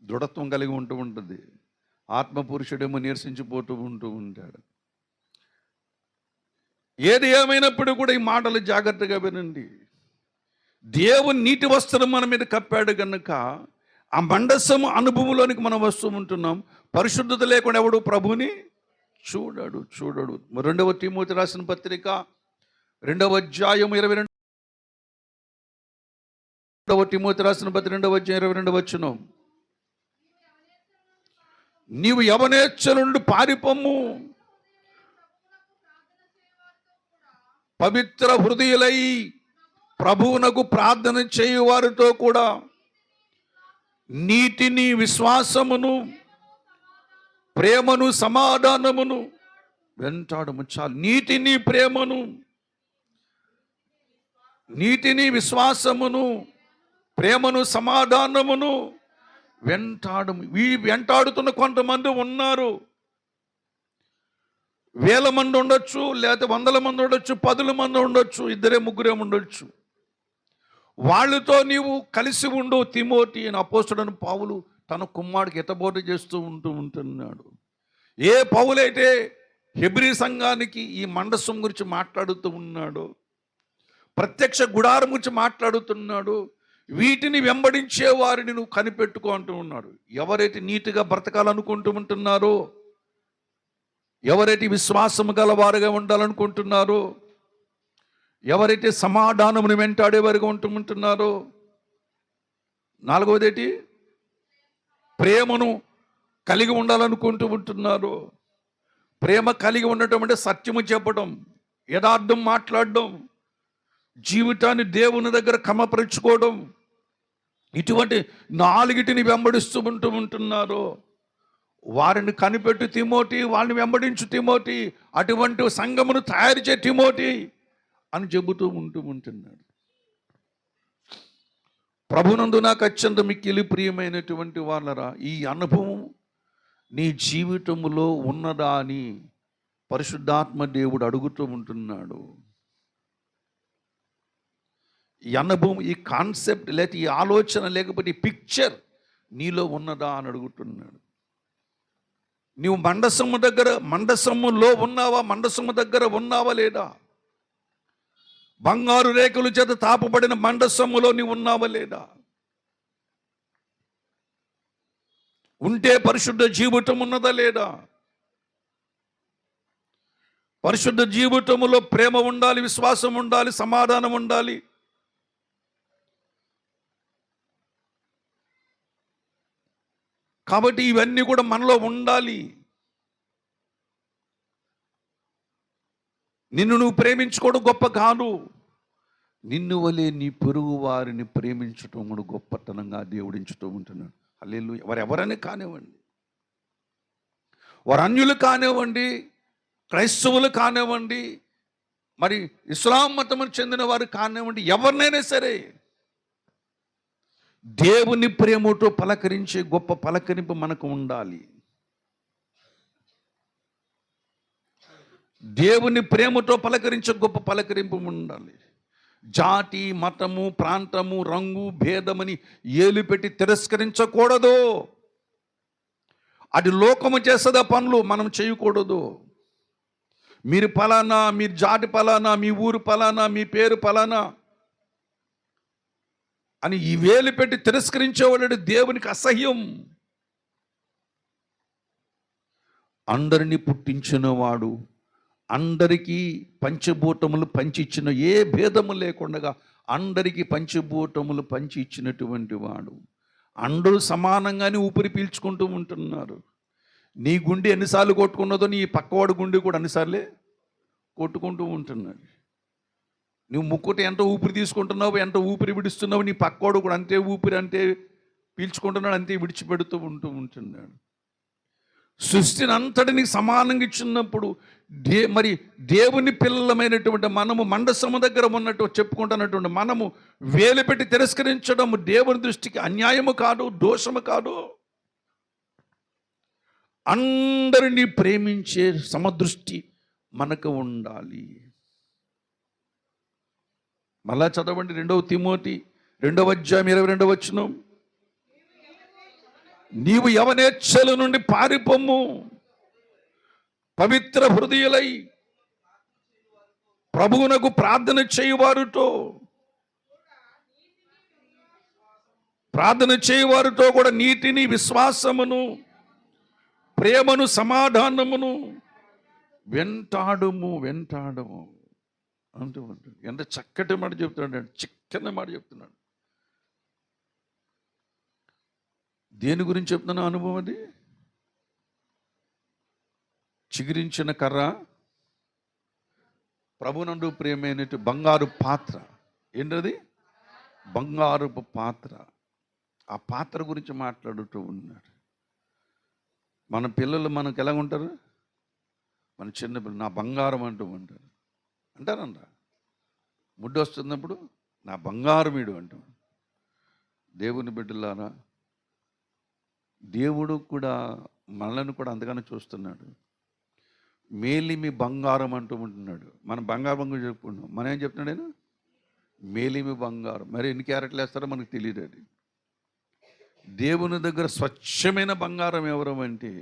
దృఢత్వం కలిగి ఉంటుంది. ఆత్మపురుషుడేమో నీరసించిపోతూ ఉంటాడు. ఏది ఏమైనప్పుడు కూడా ఈ మాటలు జాగ్రత్తగా వినండి. దేవుని నీటి వస్త్రం మన మీద కప్పాడు కనుక ఆ మండసము అనుభవంలోనికి మనం వస్తూ ఉంటున్నాం. పరిశుద్ధత లేకుండా ఎవడు ప్రభుని చూడడు. 2వ తిమోతి రాసిన పత్రిక 2వ అధ్యాయం 22. 2వ తిమోతి రాసిన పత్రిక 2వ అధ్యాయం 22 వచనం. నీవు యవనేచ్ఛల నుండి పారిపొమ్ము, పవిత్ర హృదయులై ప్రభువునకు ప్రార్థన చేయు వారితో కూడా నీతిని, విశ్వాసమును, ప్రేమను, సమాధానమును వెంటాడము. చాలు. నీతిని, విశ్వాసమును, ప్రేమను, సమాధానమును వెంటాడము. వెంటాడుతున్న కొంతమంది ఉన్నారు. 1000 మంది ఉండొచ్చు, లేకపోతే 100 మంది ఉండొచ్చు, 10 మంది ఉండొచ్చు, 2 3 ఉండొచ్చు. వాళ్ళతో నీవు కలిసి ఉండు. తిమోతి అని అపోస్తలుడైన పౌలు తన కుమారుడికి హితబోధ చేస్తూ ఉంటున్నాడు. ఏ పౌలైతే హెబ్రీ సంఘానికి ఈ మండసం గురించి మాట్లాడుతూ ఉన్నాడో, ప్రత్యక్ష గుడారం గురించి మాట్లాడుతున్నాడు, వీటిని వెంబడించే వారిని నువ్వు కనిపెట్టుకో అంటూ ఉన్నాడు. ఎవరైతే నీతిగా బ్రతకాలనుకుంటూ ఉంటున్నారో, ఎవరైతే విశ్వాసము గలవారుగా ఉండాలనుకుంటున్నారో, ఎవరైతే సమాధానమును వెంటాడేవారుగా ఉంటున్నారో, 4వది ప్రేమను కలిగి ఉండాలనుకుంటూ ఉంటున్నారో. ప్రేమ కలిగి ఉండటం అంటే సత్యము చెప్పడం, యథార్థం మాట్లాడడం, జీవితాన్ని దేవుని దగ్గర క్రమపరుచుకోవడం. ఇటువంటి 4టిని వెంబడిస్తూ ఉంటున్నారో వారిని కనిపెట్టు తిమోతి, వాళ్ళని వెంబడించు తిమోతి, అటువంటి సంఘమును తయారు చే తిమోతి అని చెబుతూ ఉంటున్నాడు. ప్రభునందు నాకు అత్యంత మిక్కిలి ప్రియమైనటువంటి వాళ్ళరా, ఈ అనుభవం నీ జీవితంలో ఉన్నదా అని పరిశుద్ధాత్మ దేవుడు అడుగుతూ ఉంటున్నాడు. ఈ అనుభవం, ఈ కాన్సెప్ట్, లేకపోతే ఈ ఆలోచన, లేకపోతే ఈ పిక్చర్ నీలో ఉన్నదా అని అడుగుతున్నాడు. నువ్వు మండసములో ఉన్నావా? మండసము దగ్గర ఉన్నావా లేదా? బంగారు రేకుల చేత తాపబడిన మండసములో నీవు ఉన్నావా లేదా? ఉంటే పరిశుద్ధ జీవితం ఉన్నదా లేదా? పరిశుద్ధ జీవితములో ప్రేమ ఉండాలి, విశ్వాసం ఉండాలి, సమాధానం ఉండాలి. కాబట్టి ఇవన్నీ కూడా మనలో ఉండాలి. నిన్ను నువ్వు ప్రేమించుకోవడం గొప్ప కాదు, నిన్ను వలె నీ పొరుగు వారిని ప్రేమించటం కూడా గొప్పతనంగా దేవుడించుతూ ఉంటున్నాడు. హల్లెలూయా. వారు ఎవరైనా కానివ్వండి, వారు అన్యులు కానివ్వండి, క్రైస్తవులు కానివ్వండి, మరి ఇస్లాం మతముకు చెందిన వారు కానివ్వండి, ఎవరినైనా సరే దేవుని ప్రేమతో పలకరించే గొప్ప పలకరింపు మనకు ఉండాలి. దేవుని ప్రేమతో పలకరించే గొప్ప పలకరింపు ఉండాలి. జాతి, మతము, ప్రాంతము, రంగు, భేదమని ఏలుపెట్టి తిరస్కరించకూడదు. అది లోకము చేసేదా పనులు, మనం చేయకూడదు. మీరు పలానా, మీరు జాతి పలానా, మీ ఊరు పలానా, మీ పేరు పలానా అని ఈ వేలు పెట్టి తిరస్కరించేవాడు దేవునికి అసహ్యం. అందరినీ పుట్టించిన వాడు, అందరికీ పంచభూతములు పంచి ఇచ్చిన, ఏ భేదము లేకుండా అందరికీ పంచభూతములు పంచి ఇచ్చినటువంటి వాడు. అందరూ సమానంగానే ఊపిరి పీల్చుకుంటూ ఉంటున్నారు. నీ గుండె ఎన్నిసార్లు కొట్టుకున్నదో నీ పక్కవాడు గుండె కూడా అన్నిసార్లే కొట్టుకుంటూ ఉంటున్నాడు. నువ్వు ముక్కుటి ఎంత ఊపిరి తీసుకుంటున్నావు, ఎంత ఊపిరి విడుస్తున్నావు, నీ పక్కవాడు కూడా అంతే ఊపిరి అంతే పీల్చుకుంటున్నాడు, అంతే విడిచిపెడుతూ ఉంటున్నాడు. సృష్టిని అంతటిని సమానంగా ఇచ్చినప్పుడు మరి దేవుని పిల్లలమైనటువంటి మనము మండసము దగ్గర ఉన్నట్టు చెప్పుకుంటున్నటువంటి మనము వేలు పెట్టి తిరస్కరించడం దేవుని దృష్టికి అన్యాయము కాదు, దోషము కాదు. అందరినీ ప్రేమించే సమదృష్టి మనకు ఉండాలి. మళ్ళా చదవండి 2 తిమోతి 2వ అధ్యాయం 22వ వచనం. నీవు యవనేచ్ఛల నుండి పారిపోము, పవిత్ర హృదయులై ప్రభువునకు ప్రార్థన చేయువారితో కూడా నీతిని, విశ్వాసమును, ప్రేమను, సమాధానమును వెంటాడము అంటూ ఉంటాడు. ఎంత చక్కటి మాట చెప్తున్నాడు, చిక్కని మాట చెప్తున్నాడు. దేని గురించి చెప్తున్నా అనుభవం? అది చిగురించిన కర్ర, ప్రభునందు ప్రియమైనట్టు బంగారు పాత్ర. ఏంటది? బంగారుపు పాత్ర. ఆ పాత్ర గురించి మాట్లాడుతూ ఉన్నాడు. మన పిల్లలు మనకు ఎలా ఉంటారు? మన చిన్నపిల్లలు నా బంగారం అంటూ ఉంటారు. అంటారంట. ముడ్డు వస్తున్నప్పుడు నా బంగారం వీడు అంటాం. దేవుని బిడ్డలారా, దేవుడు కూడా మనల్ని కూడా అంతగానే చూస్తున్నాడు. మేలిమి బంగారం అంటూ ఉంటున్నాడు. మనం బంగారం చెప్పుకుంటున్నాం. మనం ఏం చెప్తున్నాడు ఆయన? మేలిమి బంగారం. మరి ఎన్ని క్యారెట్లు వేస్తారో మనకు తెలియదు. అది దేవుని దగ్గర స్వచ్ఛమైన బంగారం ఎవరు అంటే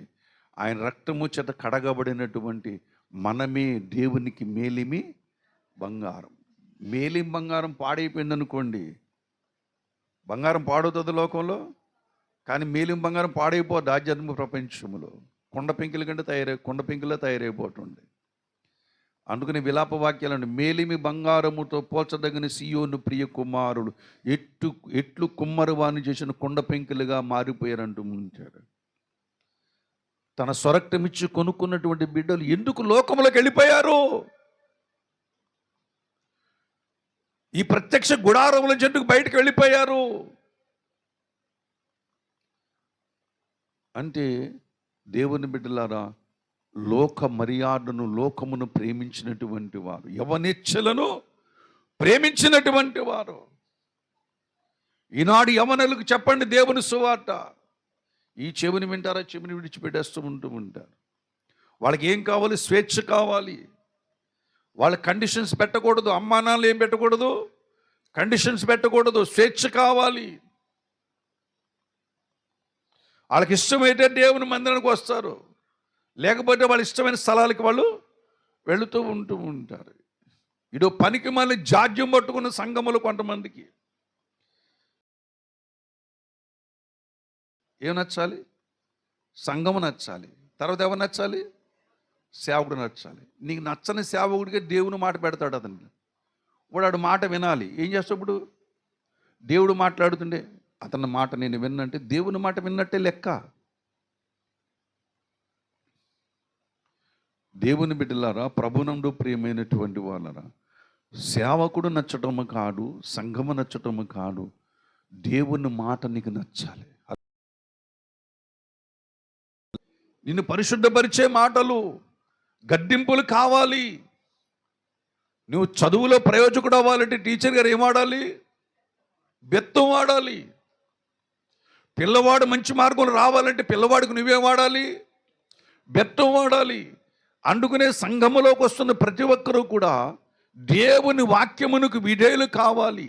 ఆయన రక్తము చేత కడగబడినటువంటి మనమే దేవునికి మేలిమి బంగారం. మేలిమి బంగారం పాడైపోయింది అనుకోండి, బంగారం పాడవుతుంది లోకంలో, కానీ మేలిమి బంగారం పాడైపోద్ది ఆధ్యాత్మిక ప్రపంచంలో. కొండ పెంకులో తయారైపోతుంది. అందుకని విలాప వాక్యాలండి, మేలిమి బంగారముతో పోల్చదగిన సియోను ప్రియ కుమారుడు ఎట్లు కుమ్మరివాణి చేసిన కొండ పెంకులుగా మారిపోయారంటూ ఉంటాడు. తన స్వరక్తమిచ్చి కొనుక్కున్నటువంటి బిడ్డలు ఎందుకు లోకములకు వెళ్ళిపోయారు? ఈ ప్రత్యక్ష గుడారముల జట్టుకు బయటకు వెళ్ళిపోయారు అంటే, దేవుని బిడ్డలారా, లోక మర్యాదను, లోకమును ప్రేమించినటువంటి వారు, యవనేచ్ఛలను ప్రేమించినటువంటి వారు. ఈనాడు యవనులకు చెప్పండి దేవుని సువార్త. ఈ చెవిని వింటారా, చెవిని విడిచిపెట్టేస్తూ ఉంటారు. వాళ్ళకి ఏం కావాలి? స్వేచ్ఛ కావాలి. వాళ్ళ కండిషన్స్ పెట్టకూడదు, అమ్మానాలు ఏం పెట్టకూడదు, కండిషన్స్ పెట్టకూడదు, స్వేచ్ఛ కావాలి. వాళ్ళకి ఇష్టమైతే దేవుని మందిరానికి వస్తారు, లేకపోతే వాళ్ళ ఇష్టమైన స్థలాలకి వాళ్ళు వెళుతూ ఉంటారు. ఇదో పనికి మళ్ళీ జాడ్యం పట్టుకున్న సంఘములు కొంతమందికి ఏం నచ్చాలి? సంఘము నచ్చాలి. తర్వాత ఎవరు నచ్చాలి? సేవకుడు నచ్చాలి. నీకు నచ్చని సేవకుడికి దేవుని మాట పెడతాడు అతనికి. వాడు మాట వినాలి. ఏం చేస్తావు ఇప్పుడు? దేవుడు మాట్లాడుతుండే అతని మాట నేను విన్నంటే దేవుని మాట విన్నట్టే లెక్క. దేవుని బిడ్డలారా, ప్రభునందు ప్రియమైనటువంటి వాళ్ళరా, సేవకుడు నచ్చటము కాదు, సంఘము నచ్చటము కాదు, దేవుని మాట నీకు నచ్చాలి. నిన్ను పరిశుద్ధపరిచే మాటలు, గద్దింపులు కావాలి. నువ్వు చదువులో ప్రయోజకుడు అవ్వాలంటే టీచర్ గారు ఏం వాడాలి? బెత్తం వాడాలి. పిల్లవాడు మంచి మార్గంలో రావాలంటే పిల్లవాడికి నువ్వేం వాడాలి? బెత్తం వాడాలి. అందుకనే సంఘములోకి వస్తున్న ప్రతి ఒక్కరూ కూడా దేవుని వాక్యమునకు విధేయులు కావాలి.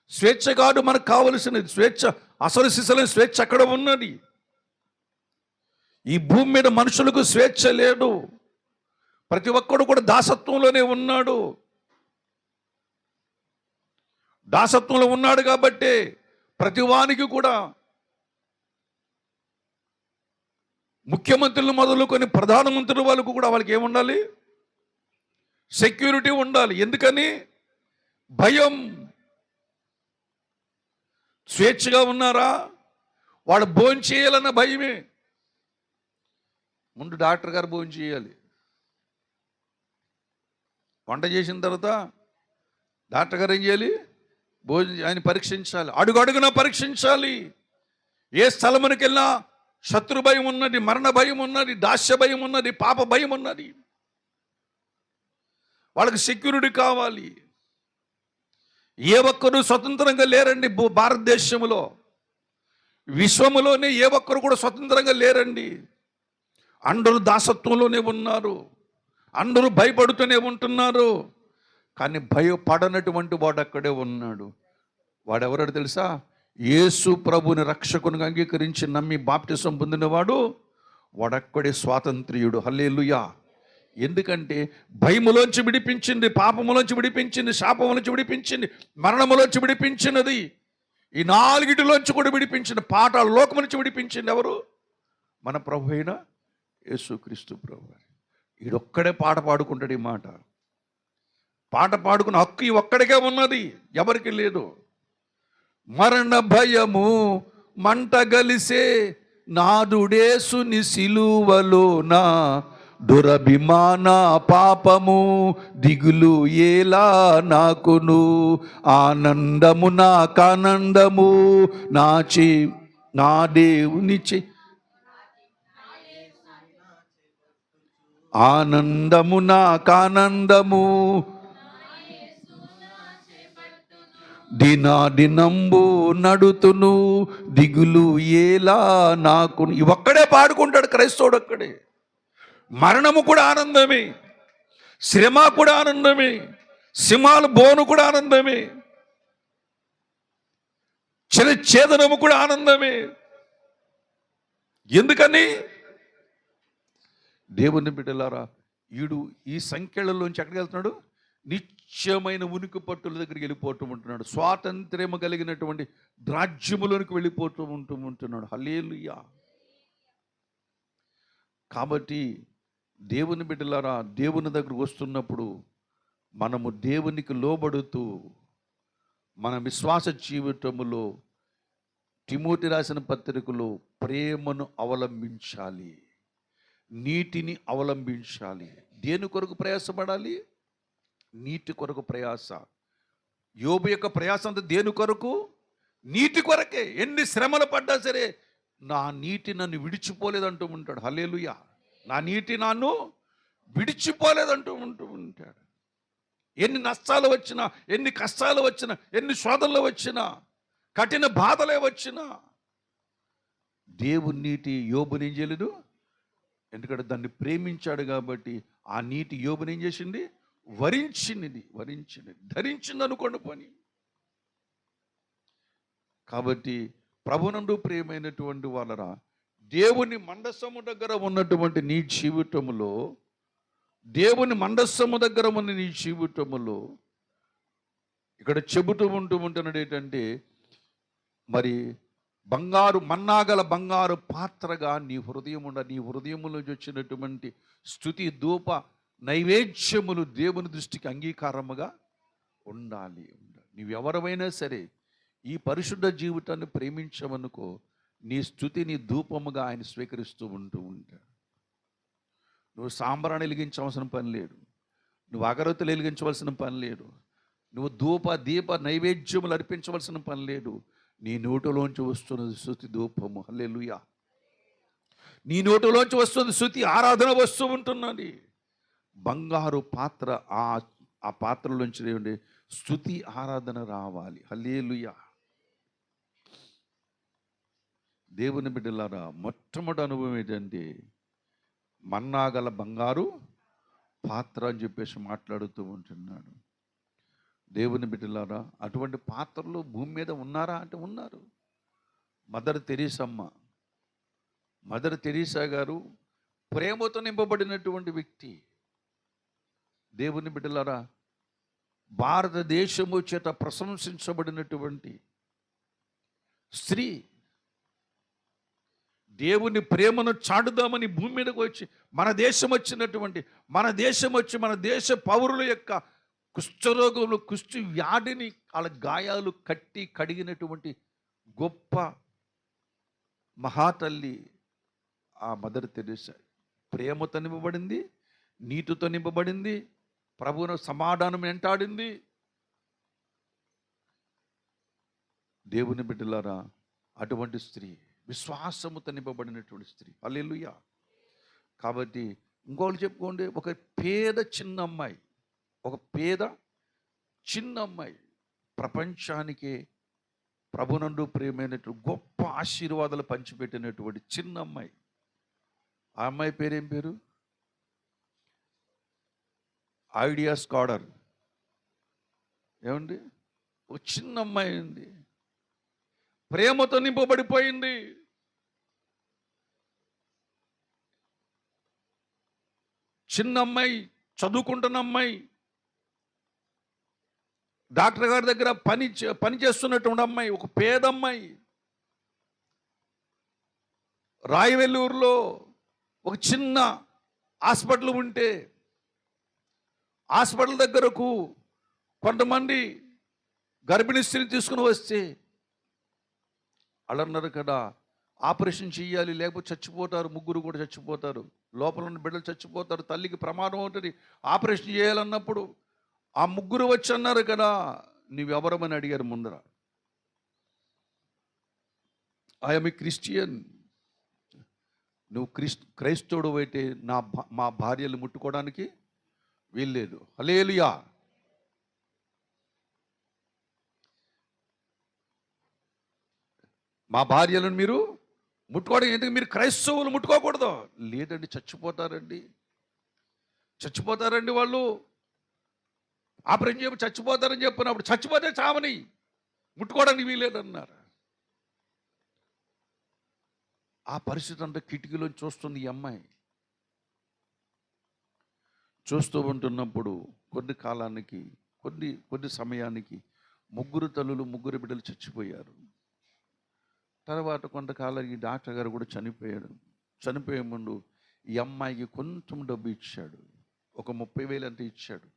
స్వేచ్ఛ కాదు మనకు కావలసినది. స్వేచ్ఛ, అసలు సిసలైన స్వేచ్ఛ అక్కడ ఉన్నది. ఈ భూమి మీద మనుషులకు స్వేచ్ఛ లేదు. ప్రతి ఒక్కడు కూడా దాసత్వంలోనే ఉన్నాడు. దాసత్వంలో ఉన్నాడు కాబట్టి ప్రతి వానికి కూడా, ముఖ్యమంత్రులు మొదలుకొని ప్రధానమంత్రుల వాళ్ళకు కూడా వాళ్ళకి ఏముండాలి? సెక్యూరిటీ ఉండాలి. ఎందుకని? భయం. స్వేచ్ఛగా ఉన్నారా? వాడు భోజనం చేయాలన్న భయమే. ముందు డాక్టర్ గారు భోజనం చేయాలి. వంట చేసిన తర్వాత డాక్టర్ గారు ఏం చేయాలి? భోజనం ఆయన పరీక్షించాలి. అడుగడుగున పరీక్షించాలి. ఏ స్థలమునికి వెళ్ళినా శత్రు భయం ఉన్నది, మరణ భయం ఉన్నది, దాస్య భయం ఉన్నది, పాప భయం ఉన్నది. వాళ్ళకి సెక్యూరిటీ కావాలి. ఏ ఒక్కరు స్వతంత్రంగా లేరండి భారతదేశంలో. విశ్వములోనే ఏ ఒక్కరు కూడా స్వతంత్రంగా లేరండి. అందరూ దాసత్వంలోనే ఉన్నారు. అందరూ భయపడుతూనే ఉంటున్నారు. కానీ భయపడనటువంటి వాడు అక్కడే ఉన్నాడు. వాడెవరో తెలుసా? యేసు ప్రభుని రక్షకునిగా అంగీకరించి నమ్మి బాప్టిజం పొందినవాడు. వాడక్కడే స్వాతంత్ర్యుడు. హల్లెలూయా. ఎందుకంటే భయములోంచి విడిపించింది, పాపములోంచి విడిపించింది, శాపములోంచి విడిపించింది, మరణములోంచి విడిపించినది. ఈ నాలుగిటిలోంచి కూడా విడిపించింది. పాతాళ లోకము నుంచి విడిపించింది ఎవరు? మన ప్రభు అయిన యేసుక్రీస్తు ప్రభు. ఈడొక్కడే పాట పాడుకుంటాడు. ఈ మాట పాట పాడుకున్న హక్కు ఈ ఒక్కడికే ఉన్నది, ఎవరికి లేదు. మరణ భయము మంట గలిసే నాదుడేసుని సిలువలోన, దురభిమాన పాపము దిగులు ఏలా నాకును, ఆనందము నాకానందము నా దేవుని ఆనందము నాకానందము, దినాదినంబు నడుతును, దిగులు ఏలా నాకు. ఇవొక్కడే పాడుకుంటాడు క్రైస్తవుడు. అక్కడే మరణము కూడా ఆనందమే, శ్రమ కూడా ఆనందమే, సింహాలు బోను కూడా ఆనందమే, ఛేదనము కూడా ఆనందమే. ఎందుకని? దేవుని బిడ్డలారా, ఈడు ఈ సంఖ్యలలోంచి ఎక్కడికి వెళ్తున్నాడు? నిత్యమైన ఉనికి పట్టుల దగ్గరికి వెళ్ళిపోతూ ఉంటున్నాడు. స్వాతంత్ర్యము కలిగినటువంటి రాజ్యములోనికి వెళ్ళిపోతూ ఉంటున్నాడు. హల్లెలూయా. కాబట్టి దేవుని బిడ్డలారా, దేవుని దగ్గరకు వస్తున్నప్పుడు మనము దేవునికి లోబడుతూ మన విశ్వాస జీవితములో తిమోతి రాసిన పత్రికలో ప్రేమను అవలంబించాలి, నీతిని అవలంబించాలి. దేని కొరకు ప్రయాసపడాలి? నీతి కొరకు ప్రయాస. యోబు యొక్క ప్రయాస అంతా దేని కొరకు? నీతి కొరకే. ఎన్ని శ్రమలు పడ్డా సరే నా నీతి నన్ను విడిచిపోలేదంటూ ఉంటాడు. హల్లెలూయా. నా నీతి నన్ను విడిచిపోలేదంటూ ఉంటాడు. ఎన్ని నష్టాలు వచ్చినా, ఎన్ని కష్టాలు వచ్చినా, ఎన్ని శోధనలు వచ్చినా, కఠిన బాధలే వచ్చినా దేవుని నీతి యోబుని ఏం చేయలేదు. ఎందుకంటే దాన్ని ప్రేమించాడు కాబట్టి ఆ నీతి యోబుని ఏం చేసింది? వరించినది ధరించింది అనుకోండి పని. కాబట్టి ప్రభునందు ప్రియమైనటువంటి వాళ్ళరా, దేవుని మందసము దగ్గర ఉన్నటువంటి నీ జీవితంలో, దేవుని మందసము దగ్గర ఉన్న నీ జీవితంలో ఇక్కడ చెబుతూ ఉంటున్నాడు ఏంటంటే, మరి బంగారు మన్నాగల బంగారు పాత్రగా నీ హృదయం నీ హృదయములోంచి వచ్చినటువంటి స్తుతి ధూప నైవేద్యములు దేవుని దృష్టికి అంగీకారముగా ఉండాలి. నీవెవరమైనా సరే ఈ పరిశుద్ధ జీవితాన్ని ప్రేమించమనుకో, నీ స్తుతిని ధూపముగా ఆయన స్వీకరిస్తూ ఉంటాడు. నువ్వు సాంబ్రాణి వెలిగించవలసిన పని లేదు, నువ్వు అగరొత్తులు వెలిగించవలసిన పని లేదు, నువ్వు ధూప దీప నైవేద్యములు అర్పించవలసిన పని లేదు. నీ నోటిలోంచి వస్తున్నది స్తుతి ధూపము. హల్లెలూయా. నీ నోటిలోంచి వస్తుంది స్తుతి ఆరాధన వస్తూ ఉంటున్నది. బంగారు పాత్ర, ఆ పాత్రలోంచి స్తుతి ఆరాధన రావాలి. హల్లెలూయా. దేవుని బిడ్డలారా, మొట్టమొదటి అనుభవం ఏంటంటే మన్నాగల బంగారు పాత్ర అని చెప్పేసి మాట్లాడుతూ ఉంటున్నాడు. దేవుని బిడ్డలారా, అటువంటి పాత్రలు భూమి మీద ఉన్నారా అంటే ఉన్నారు. మదర్ తెరీసా గారు ప్రేమతో నింపబడినటువంటి వ్యక్తి. దేవుని బిడ్డలారా, భారతదేశము చేత ప్రశంసించబడినటువంటి స్త్రీ, దేవుని ప్రేమను చాటుదామని భూమి మీదకి వచ్చి మన దేశం వచ్చి మన దేశ పౌరుల యొక్క కుష్ఠరోగములు, కుష్టి వ్యాధిని, వాళ్ళ గాయాలు కట్టి కడిగినటువంటి గొప్ప మహాతల్లి ఆ మదర్ తెరీసా. ప్రేమతో నింపబడింది, నీతితో నింపబడింది, ప్రభువును సమాధానం వెంటాడింది. దేవుని బిడ్డలారా, అటువంటి స్త్రీ, విశ్వాసముతో నింపబడినటువంటి స్త్రీ. హల్లెలూయా. కాబట్టి ఇంకోటి చెప్పుకోండి, ఒక పేద చిన్న అమ్మాయి ప్రపంచానికే ప్రభునందు ప్రియమైనటువంటి గొప్ప ఆశీర్వాదాలు పంచిపెట్టినటువంటి చిన్న అమ్మాయి. ఆ అమ్మాయి పేరేం పేరు? Idea scholar. ఏమండి? ఒక చిన్న అమ్మాయి ఉంది, ప్రేమతో నింపబడిపోయింది. చిన్న అమ్మాయి, చదువుకుంటున్న అమ్మాయి, డాక్టర్ గారి దగ్గర పని చేస్తున్నటువంటి అమ్మాయి, ఒక పేదమ్మాయి. రాయవెల్లూరులో ఒక చిన్న హాస్పిటల్ ఉంటే, హాస్పిటల్ దగ్గరకు కొంతమంది గర్భిణీ స్త్రీని తీసుకుని వస్తే వాళ్ళు అన్నారు కదా, ఆపరేషన్ చేయాలి లేకపోతే చచ్చిపోతారు, ముగ్గురు కూడా చచ్చిపోతారు, లోపల ఉన్న బిడ్డలు చచ్చిపోతారు, తల్లికి ప్రమాదం అవుతుంది, ఆపరేషన్ చేయాలన్నప్పుడు ఆ ముగ్గురు వచ్చి అన్నారు కదా, నువ్వెవరమని అడిగారు ముందర. I'm a Christian. నువ్వు క్రైస్తవుడు అయితే మా భార్యలు ముట్టుకోవడానికి వీల్లేదు. హల్లెలూయా. మా భార్యలను మీరు ముట్టుకోవడం ఎందుకు? మీరు క్రైస్తవులు ముట్టుకోకూడదు. లేదండి, చచ్చిపోతారండి వాళ్ళు, ఆపరేషన్ చెప్పి చచ్చిపోతారని చెప్పినప్పుడు, చచ్చిపోతే చావని, ముట్టుకోవడానికి వీలేదన్నారు. ఆ పరిస్థితి అంతా కిటికీలో చూస్తుంది ఈ అమ్మాయి. చూస్తూ ఉంటున్నప్పుడు కొద్ది సమయానికి ముగ్గురు తల్లులు, ముగ్గురు బిడ్డలు చచ్చిపోయారు. తర్వాత కొంతకాలానికి డాక్టర్ గారు కూడా చనిపోయాడు. చనిపోయే ముందు ఈ అమ్మాయికి కొంచెం డబ్బు ఇచ్చాడు, ఒక 30,000 అంటే ఇచ్చాడు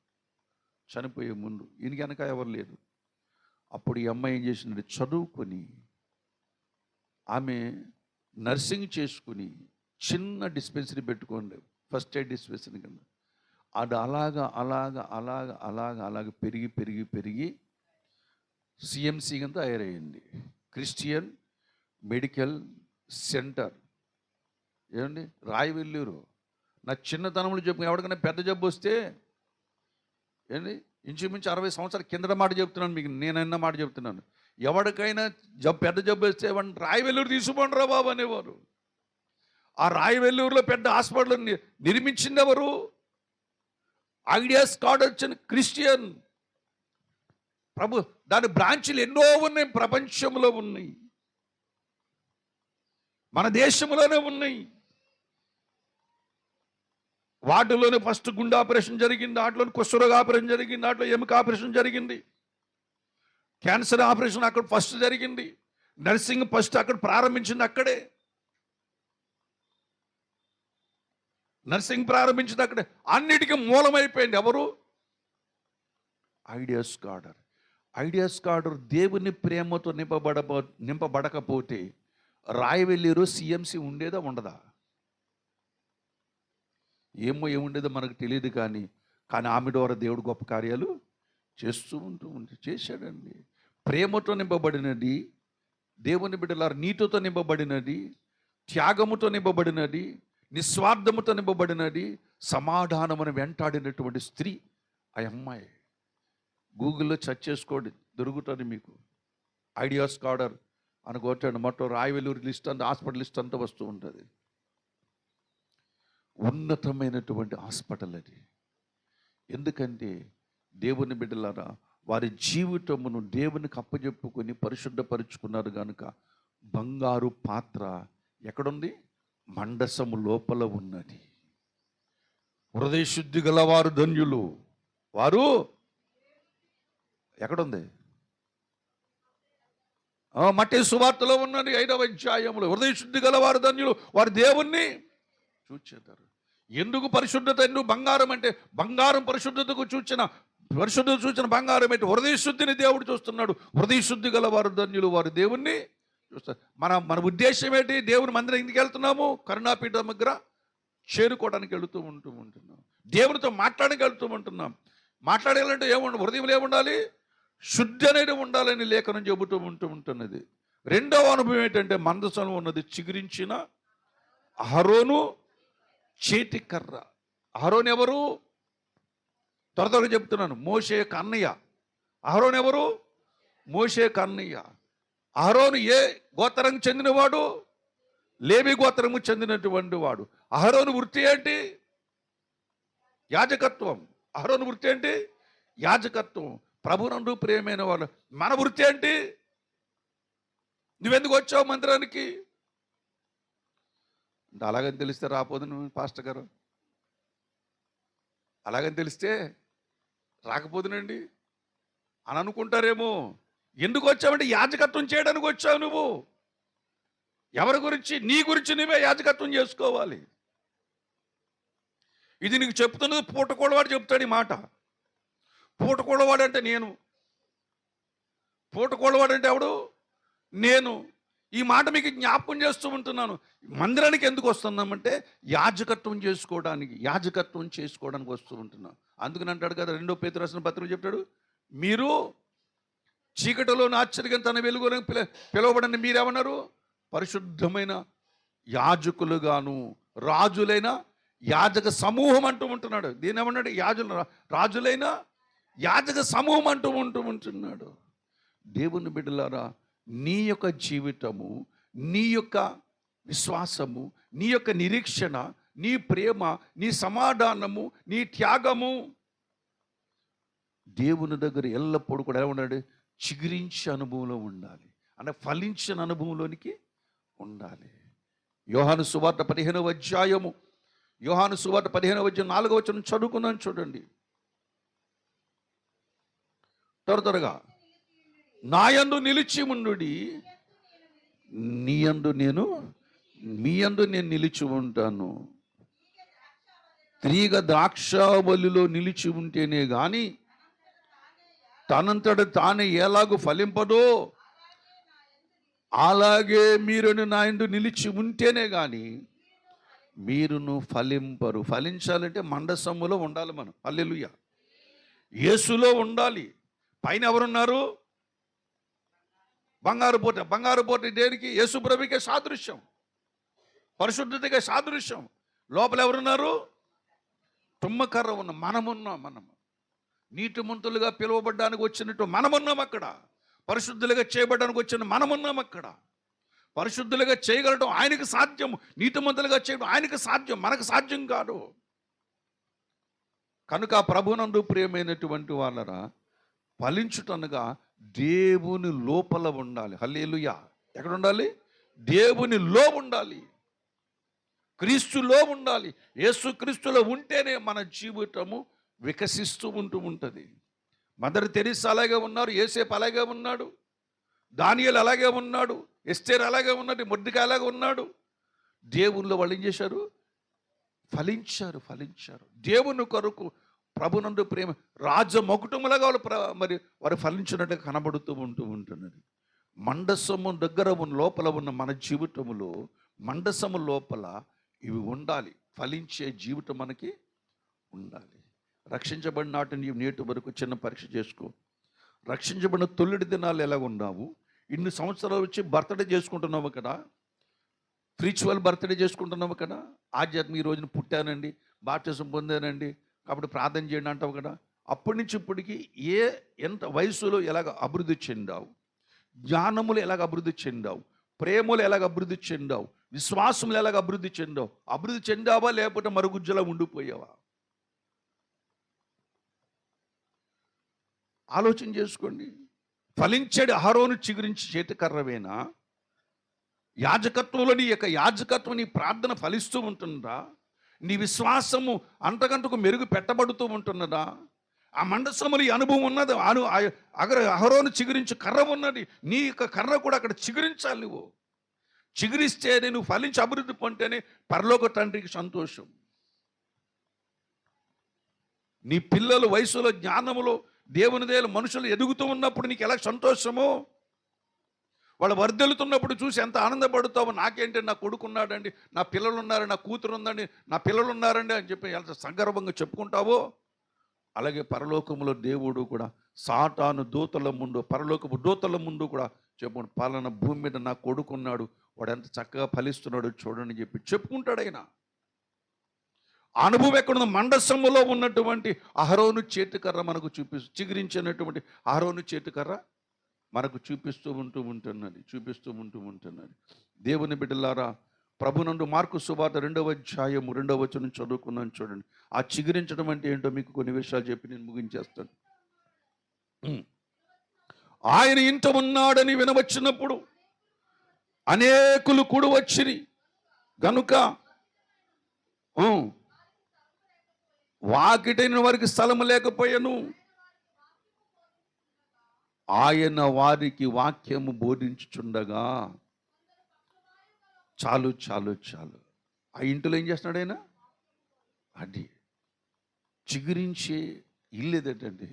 చనిపోయే ముందు. ఈయనకి వెనక ఎవరు లేదు. అప్పుడు ఈ అమ్మాయి ఏం చేసిందంటే, చదువుకొని ఆమె నర్సింగ్ చేసుకుని చిన్న డిస్పెన్సరీ పెట్టుకోండి, ఫస్ట్ ఎయిడ్ డిస్పెన్సరీ కింద. అది అలాగ పెరిగి సిఎంసి కింద తయారయ్యింది, క్రిస్టియన్ మెడికల్ సెంటర్. ఏమండి? రాయవెల్లూరు. నా చిన్నతనంలో చెప్పు, ఎవరికైనా పెద్ద జబ్బు వస్తే, ఏంటి, ఇంచుమించు 60 సంవత్సరాల కిందట మాట చెప్తున్నాను మీకు, నేనన్న మాట చెప్తున్నాను. ఎవరికైనా పెద్ద జబ్బు వస్తే వాడిని రాయవెల్లూరు తీసుకుపోండి రా బాబు అనేవారు. ఆ రాయవెల్లూరులో పెద్ద హాస్పిటల్ నిర్మించింది ఎవరు? ఐడియాస్ స్కాలర్స్ అండ్ క్రిస్టియన్ దాని బ్రాంచ్లు ఎన్నో ఉన్నాయి, ప్రపంచంలో ఉన్నాయి, మన దేశంలోనే ఉన్నాయి. వాటిలోనే ఫస్ట్ గుండె ఆపరేషన్ జరిగింది, దాంట్లో కుష్ఠరోగ ఆపరేషన్ జరిగింది, దాంట్లో ఎముక ఆపరేషన్ జరిగింది, క్యాన్సర్ ఆపరేషన్ అక్కడ ఫస్ట్ జరిగింది, నర్సింగ్ ఫస్ట్ అక్కడ ప్రారంభించింది, అక్కడే నర్సింగ్ ప్రారంభించింది అక్కడే. అన్నిటికీ మూలమైపోయింది ఎవరు? Ideas scholar. ఐడియాస్ స్కాలర్ దేవుని ప్రేమతో నింపబడకపోతే రాయవెల్లిరు సిఎంసి ఉండేదా ఉండదా? ఏముండేదో మనకు తెలియదు, కానీ ఆమె ద్వారా దేవుడు గొప్ప కార్యాలు చేశాడండి. ప్రేమతో నింపబడినది, దేవుని బిడ్డలారా నీతితో నింపబడినది, త్యాగముతో నింపబడినది, నిస్వార్థముతో నింపబడినది, సమాధానమును వెంటాడినటువంటి స్త్రీ ఆ అమ్మాయి. గూగుల్లో సెర్చ్ చేసుకోండి, దొరుకుతుంది మీకు. ఐడియాస్ స్కాలర్ అని కొట్టాడు, మొత్తం రాయవెల్లూరు లిస్ట్ అంతా, హాస్పిటల్ లిస్ట్ అంతా వస్తూ ఉంటుంది. ఉన్నతమైనటువంటి హాస్పిటల్ అది. ఎందుకంటే దేవుని బిడ్డలారా వారి జీవితమును దేవునికి అప్పచెప్పుకొని పరిశుద్ధపరుచుకున్నారు కనుక బంగారు పాత్ర ఎక్కడుంది? మండసము లోపల ఉన్నది. హృదయ శుద్ధి గలవారు ధన్యులు, వారు ఎక్కడుంది? మత్తయి సువార్తలో ఉన్నది 5వ అధ్యాయంలో. హృదయ శుద్ధి గలవారు ధన్యులు, వారు దేవుణ్ణి చూచేదారు. ఎందుకు పరిశుద్ధత? ఎందుకు బంగారం అంటే బంగారం పరిశుద్ధతకు పరిశుద్ధత చూచిన బంగారం అంటే హృదయ శుద్ధిని దేవుడు చూస్తున్నాడు. హృదయ శుద్ధి గలవారు ధన్యులు, వారు దేవుణ్ణి చూస్తారు. మన ఉద్దేశం ఏంటి? దేవుని మందిరం ఎందుకు వెళ్తున్నాము? కరుణాపీఠం దగ్గర చేరుకోవడానికి ఉంటున్నాం, దేవునితో మాట్లాడడానికి ఉంటున్నాం. మాట్లాడాలంటే హృదయంలో ఏముండాలి? శుద్ధి అనేది ఉండాలని లేఖనం చెబుతూ ఉంటున్నది. రెండవ అనుభవం ఏంటంటే మందసంలో ఉన్నది చిగురించిన అహరోను చేతి కర్ర. అహరోను ఎవరు? త్వరగా చెప్తున్నాను, మోషే కన్నయ్య. అహరోను ఎవరు? మోషే కన్నయ్య. అహరోను ఏ గోత్రం చెందినవాడు? లేవి గోత్రము చెందినటువంటి వాడు. అహరోను వృత్తి ఏంటి? యాజకత్వం. అహరోను వృత్తి ఏంటి? యాజకత్వం. ప్రభునందు ప్రియమైన వాళ్ళు మన వృత్తి ఏంటి? నువ్వెందుకు వచ్చావు మందిరానికి? అంటే అలాగని తెలిస్తే రాపోదు నువ్వు పాస్టర్ గారు, అలాగని తెలిస్తే రాకపోదునండి అని అనుకుంటారేమో. ఎందుకు వచ్చావంటే యాజకత్వం చేయడానికి వచ్చావు నువ్వు. ఎవరి గురించి? నీ గురించి నువ్వే యాజకత్వం చేసుకోవాలి. ఇది నీకు చెప్తున్నది పూటకూడవాడు చెప్తాడు ఈ మాట. పూటకూడవాడు అంటే నేను. పూటకూడవాడు అంటే ఎవడు? నేను. ఈ మాట మీకు జ్ఞాపకం చేస్తూ ఉంటున్నాను. మందిరానికి ఎందుకు వస్తున్నామంటే యాజకత్వం చేసుకోవడానికి వస్తూ ఉంటున్నాం. అందుకని అంటాడు కదా, 2 పేతురు రాసిన పత్రిక చెప్తాడు, మీరు చీకటిలోని ఆశ్చర్యం తన వెలుగులోకి పిలువబడని మీరేమన్నారు? పరిశుద్ధమైన యాజకులుగాను రాజులైన యాజక సమూహం అంటూ ఉంటున్నాడు. దీని ఏమన్నాడు? రాజులైన యాజక సమూహం అంటూ ఉంటున్నాడు. దేవుని బిడ్డలారా, నీ యొక్క జీవితము, నీ యొక్క విశ్వాసము, నీ యొక్క నిరీక్షణ, నీ ప్రేమ, నీ సమాధానము, నీ త్యాగము దేవుని దగ్గర ఎల్లప్పుడూ కూడా ఎలా ఉండాలి? చిగురించే అనుభవంలో ఉండాలి, అంటే ఫలించిన అనుభవంలోనికి ఉండాలి. యోహాను సువార్త 15వ అధ్యాయము, యోహాను సువార్త 15వ అధ్యాయం 4వ వచనం చదువుకున్నాను చూడండి త్వరగా. నాయందు నిలిచి ఉండుడి, మీ యందు నేను నిలిచి ఉంటాను. తీగ ద్రాక్షావల్లిలో నిలిచి ఉంటేనే గాని తనంతట తానే ఎలాగూ ఫలింపదో, అలాగే మీరును నా యందు నిలిచి ఉంటేనే కానీ మీరును ఫలింపరు. ఫలించాలంటే మండసములో ఉండాలి మనం. హల్లెలూయా. యేసులో ఉండాలి. పైన ఎవరున్నారు? బంగారు పోట దేనికి? యేసు ప్రభువుకే సాదృశ్యం, పరిశుద్ధతకే సాదృశ్యం. లోపల ఎవరున్నారు? తుమ్మకర్ర ఉన్న మనము నీతిమంతులుగా పిలువబడ్డానికి వచ్చినట్టు మనమున్నాం అక్కడ. పరిశుద్ధులుగా చేయబడడానికి వచ్చిన మనమున్నాం అక్కడ. పరిశుద్ధులుగా చేయగలడం ఆయనకి సాధ్యం, నీతిమంతులుగా చేయడం ఆయనకి సాధ్యం, మనకు సాధ్యం కాదు. కనుక ప్రభునందు ప్రియమైనటువంటి వాళ్ళరా, ఫలించుటనగా దేవుని లోపల ఉండాలి. హల్లెలూయా. ఎక్కడ ఉండాలి? దేవునిలో ఉండాలి, క్రీస్తులో ఉండాలి. యేసు క్రీస్తులో ఉంటేనే మన జీవితము వికసిస్తూ ఉంటుంది. మదర్ తెరీసా అలాగే ఉన్నారు, యేసేపు అలాగే ఉన్నాడు, దానియేలు అలాగే ఉన్నాడు, ఎస్తేరు అలాగే ఉన్నది, మొర్దెకాయి అలాగే ఉన్నాడు. దేవుల్లో వాళ్ళు ఏం చేశారు? ఫలించారు. దేవుని కొరకు ప్రభునందు ప్రేమ రాజమకుటములుగా మరి వారు ఫలించినట్టుగా కనబడుతూ ఉంటున్నది. మండసము దగ్గర లోపల ఉన్న మన జీవితములో, మండసము లోపల ఇవి ఉండాలి. ఫలించే జీవితం మనకి ఉండాలి. రక్షించబడిన నాటి నీవు నేటి వరకు చిన్న పరీక్ష చేసుకో. రక్షించబడిన తొలిటి దినాలు ఎలా ఉన్నావు? ఇన్ని సంవత్సరాలు వచ్చి బర్త్డే చేసుకుంటున్నాము కదా, స్పిరిచువల్ బర్త్డే చేసుకుంటున్నాము కదా, ఆధ్యాత్మిక ఈ రోజున పుట్టానండి, బాప్టిజం పొందానండి కాబట్టి ప్రార్థన చేయండి అంటావు కదా. అప్పటి నుంచి ఇప్పటికీ ఎంత వయసులో ఎలాగ అభివృద్ధి చెందావు? జ్ఞానములు ఎలాగ అభివృద్ధి చెందావు? ప్రేమలు ఎలాగ అభివృద్ధి చెందావు? విశ్వాసములు ఎలాగ అభివృద్ధి చెందావు? అభివృద్ధి చెందావా లేకపోతే మరుగుజ్జలా ఉండిపోయావా? ఆలోచన చేసుకోండి. ఫలించేది అహరోను చిగురించి చేతికర్రవేనా? యాజకత్వంలో నీ యొక్క యాజకత్వం, నీ ప్రార్థన ఫలిస్తూ ఉంటుందా? నీ విశ్వాసము అంతకంతకు మెరుగు పెట్టబడుతూ ఉంటున్నదా? ఆ మండసములు అనుభవం ఉన్నది. అహరోను చిగురించి కర్ర ఉన్నది, నీ యొక్క కర్ర కూడా అక్కడ చిగురించాలి. నువ్వు చిగురిస్తేనే, నువ్వు ఫలించి అభివృద్ధి పొందితేనే పరలోక తండ్రికి సంతోషం. నీ పిల్లలు వయసులో, జ్ఞానములో, దేవుని దేలు మనుషులు ఎదుగుతూ ఉన్నప్పుడు నీకు ఎలా సంతోషమో, వాళ్ళు వర్ధలుతున్నప్పుడు చూసి ఎంత ఆనందపడుతావో. నాకేంటి, నా కొడుకు ఉన్నాడండి, నా పిల్లలు ఉన్నారండి, నా కూతురు ఉందండి, నా పిల్లలు ఉన్నారండి అని చెప్పి ఎంత సగర్వంగా చెప్పుకుంటావో, అలాగే పరలోకములో దేవుడు కూడా సాతాను దూతల ముందు, పరలోకపు దూతల ముందు కూడా చెప్పు, పాలన భూమి మీద నా కొడుకు ఉన్నాడు, వాడు ఎంత చక్కగా ఫలిస్తున్నాడు చూడండి చెప్పి చెప్పుకుంటాడు ఆయన. అనుభవం ఎక్కడుందో? మండసములో ఉన్నటువంటి అహరోను చేతికర్ర మనకు చిగురించినటువంటి అహరోను చేతికర్ర మనకు చూపిస్తూ ఉంటున్నది. దేవుని బిడ్డలారా, ప్రభునందు మార్కు సువార్త 2వ అధ్యాయము 2వ వచనం చదువుకున్నాను చూడండి. ఆ చిగురించడం అంటే ఏంటో మీకు కొన్ని విషయాలు చెప్పి నేను ముగించేస్తాను. ఆయన ఇంట ఉన్నాడని వినవచ్చినప్పుడు అనేకులు కూడి వచ్చిరి గనుక వాకిటైన వారికి స్థలము లేకపోయాను. ఆయన వారికి వాక్యము బోధించుచుండగా, చాలు. ఆ ఇంటిలో ఏం చేస్తున్నాడు ఆయన? అది చిగురించే ఇల్లు ఏదంటే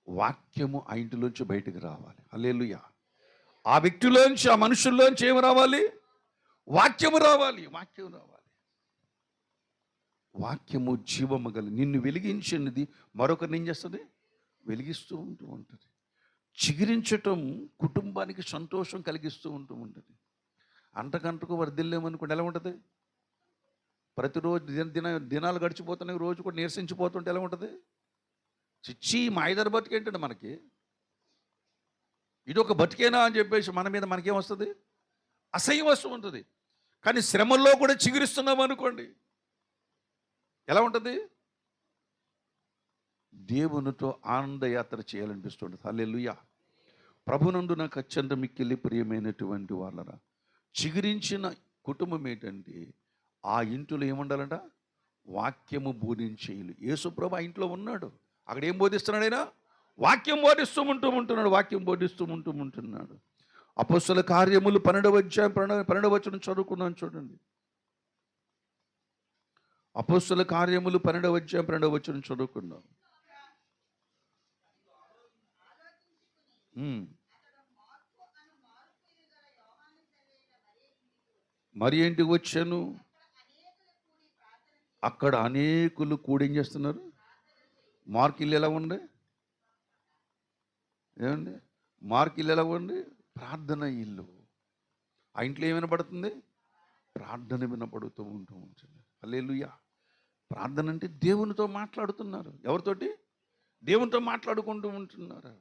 వాక్యము ఆ ఇంటిలోంచి బయటకు రావాలి. హల్లెలూయా. ఆ వ్యక్తిలోంచి, ఆ మనుషుల్లోంచి ఏమి రావాలి? వాక్యము రావాలి. వాక్యము జీవము గల, నిన్ను వెలిగించినది మరొకరిని ఏం చేస్తుంది? వెలిగిస్తూ ఉంటుంది. చిగురించటం కుటుంబానికి సంతోషం కలిగిస్తూ ఉంటుంది. అంతకంతకు వర్ధిల్లేమనుకోండి ఎలా ఉంటుంది? ప్రతిరోజు దినాలు గడిచిపోతున్నాయి, రోజు కూడా నీరసించిపోతుంటే ఎలా ఉంటుంది? చిచ్చి మా ఐదారు బతికేంటండి మనకి, ఇది ఒక బతికేనా అని చెప్పేసి మన మీద మనకేం వస్తుంది? అసహ్యం వస్తూ ఉంటుంది. కానీ శ్రమల్లో కూడా చిగురిస్తున్నాం అనుకోండి ఎలా ఉంటుంది? దేవునితో ఆనందయాత్ర చేయాలనిపిస్తుంది. హల్లెలూయా. ప్రభునందు నాకు అత్యంత మిక్కిలి ప్రియమైనటువంటి వాళ్ళరా, చిగురించిన కుటుంబం ఏంటంటే ఆ ఇంట్లో ఏముండాలంట? వాక్యము బోధించేయులు. యేసుప్రభు ఆ ఇంట్లో ఉన్నాడు. అక్కడ ఏం బోధిస్తున్నాడు ఆయన? వాక్యం బోధిస్తూ ఉంటున్నాడు. అపొస్తలుల కార్యములు 12వ అధ్యాయం 12వ వచనం చదువుకున్నాను చూడండి. అపొస్తలుల కార్యములు 12వ అధ్యాయం 12వ వచనం చదువుకున్నాం. మరి ఏంటికి వచ్చాను? అక్కడ అనేకులు కూడి ఏం చేస్తున్నారు? మార్క్ ఇల్లు ఎలా ఉంది? ఏమండి? మార్క్ ఇల్లు ఎలా ఉంది? ప్రార్థన ఇల్లు. ఆ ఇంట్లో ఏం వినపడుతుంది? ప్రార్థన వినపడుతూ ఉంటుంది. హల్లెలూయా. ప్రార్థన అంటే దేవునితో మాట్లాడుతున్నారు. ఎవరితోటి? దేవునితో మాట్లాడుకుంటూ ఉంటున్నారు.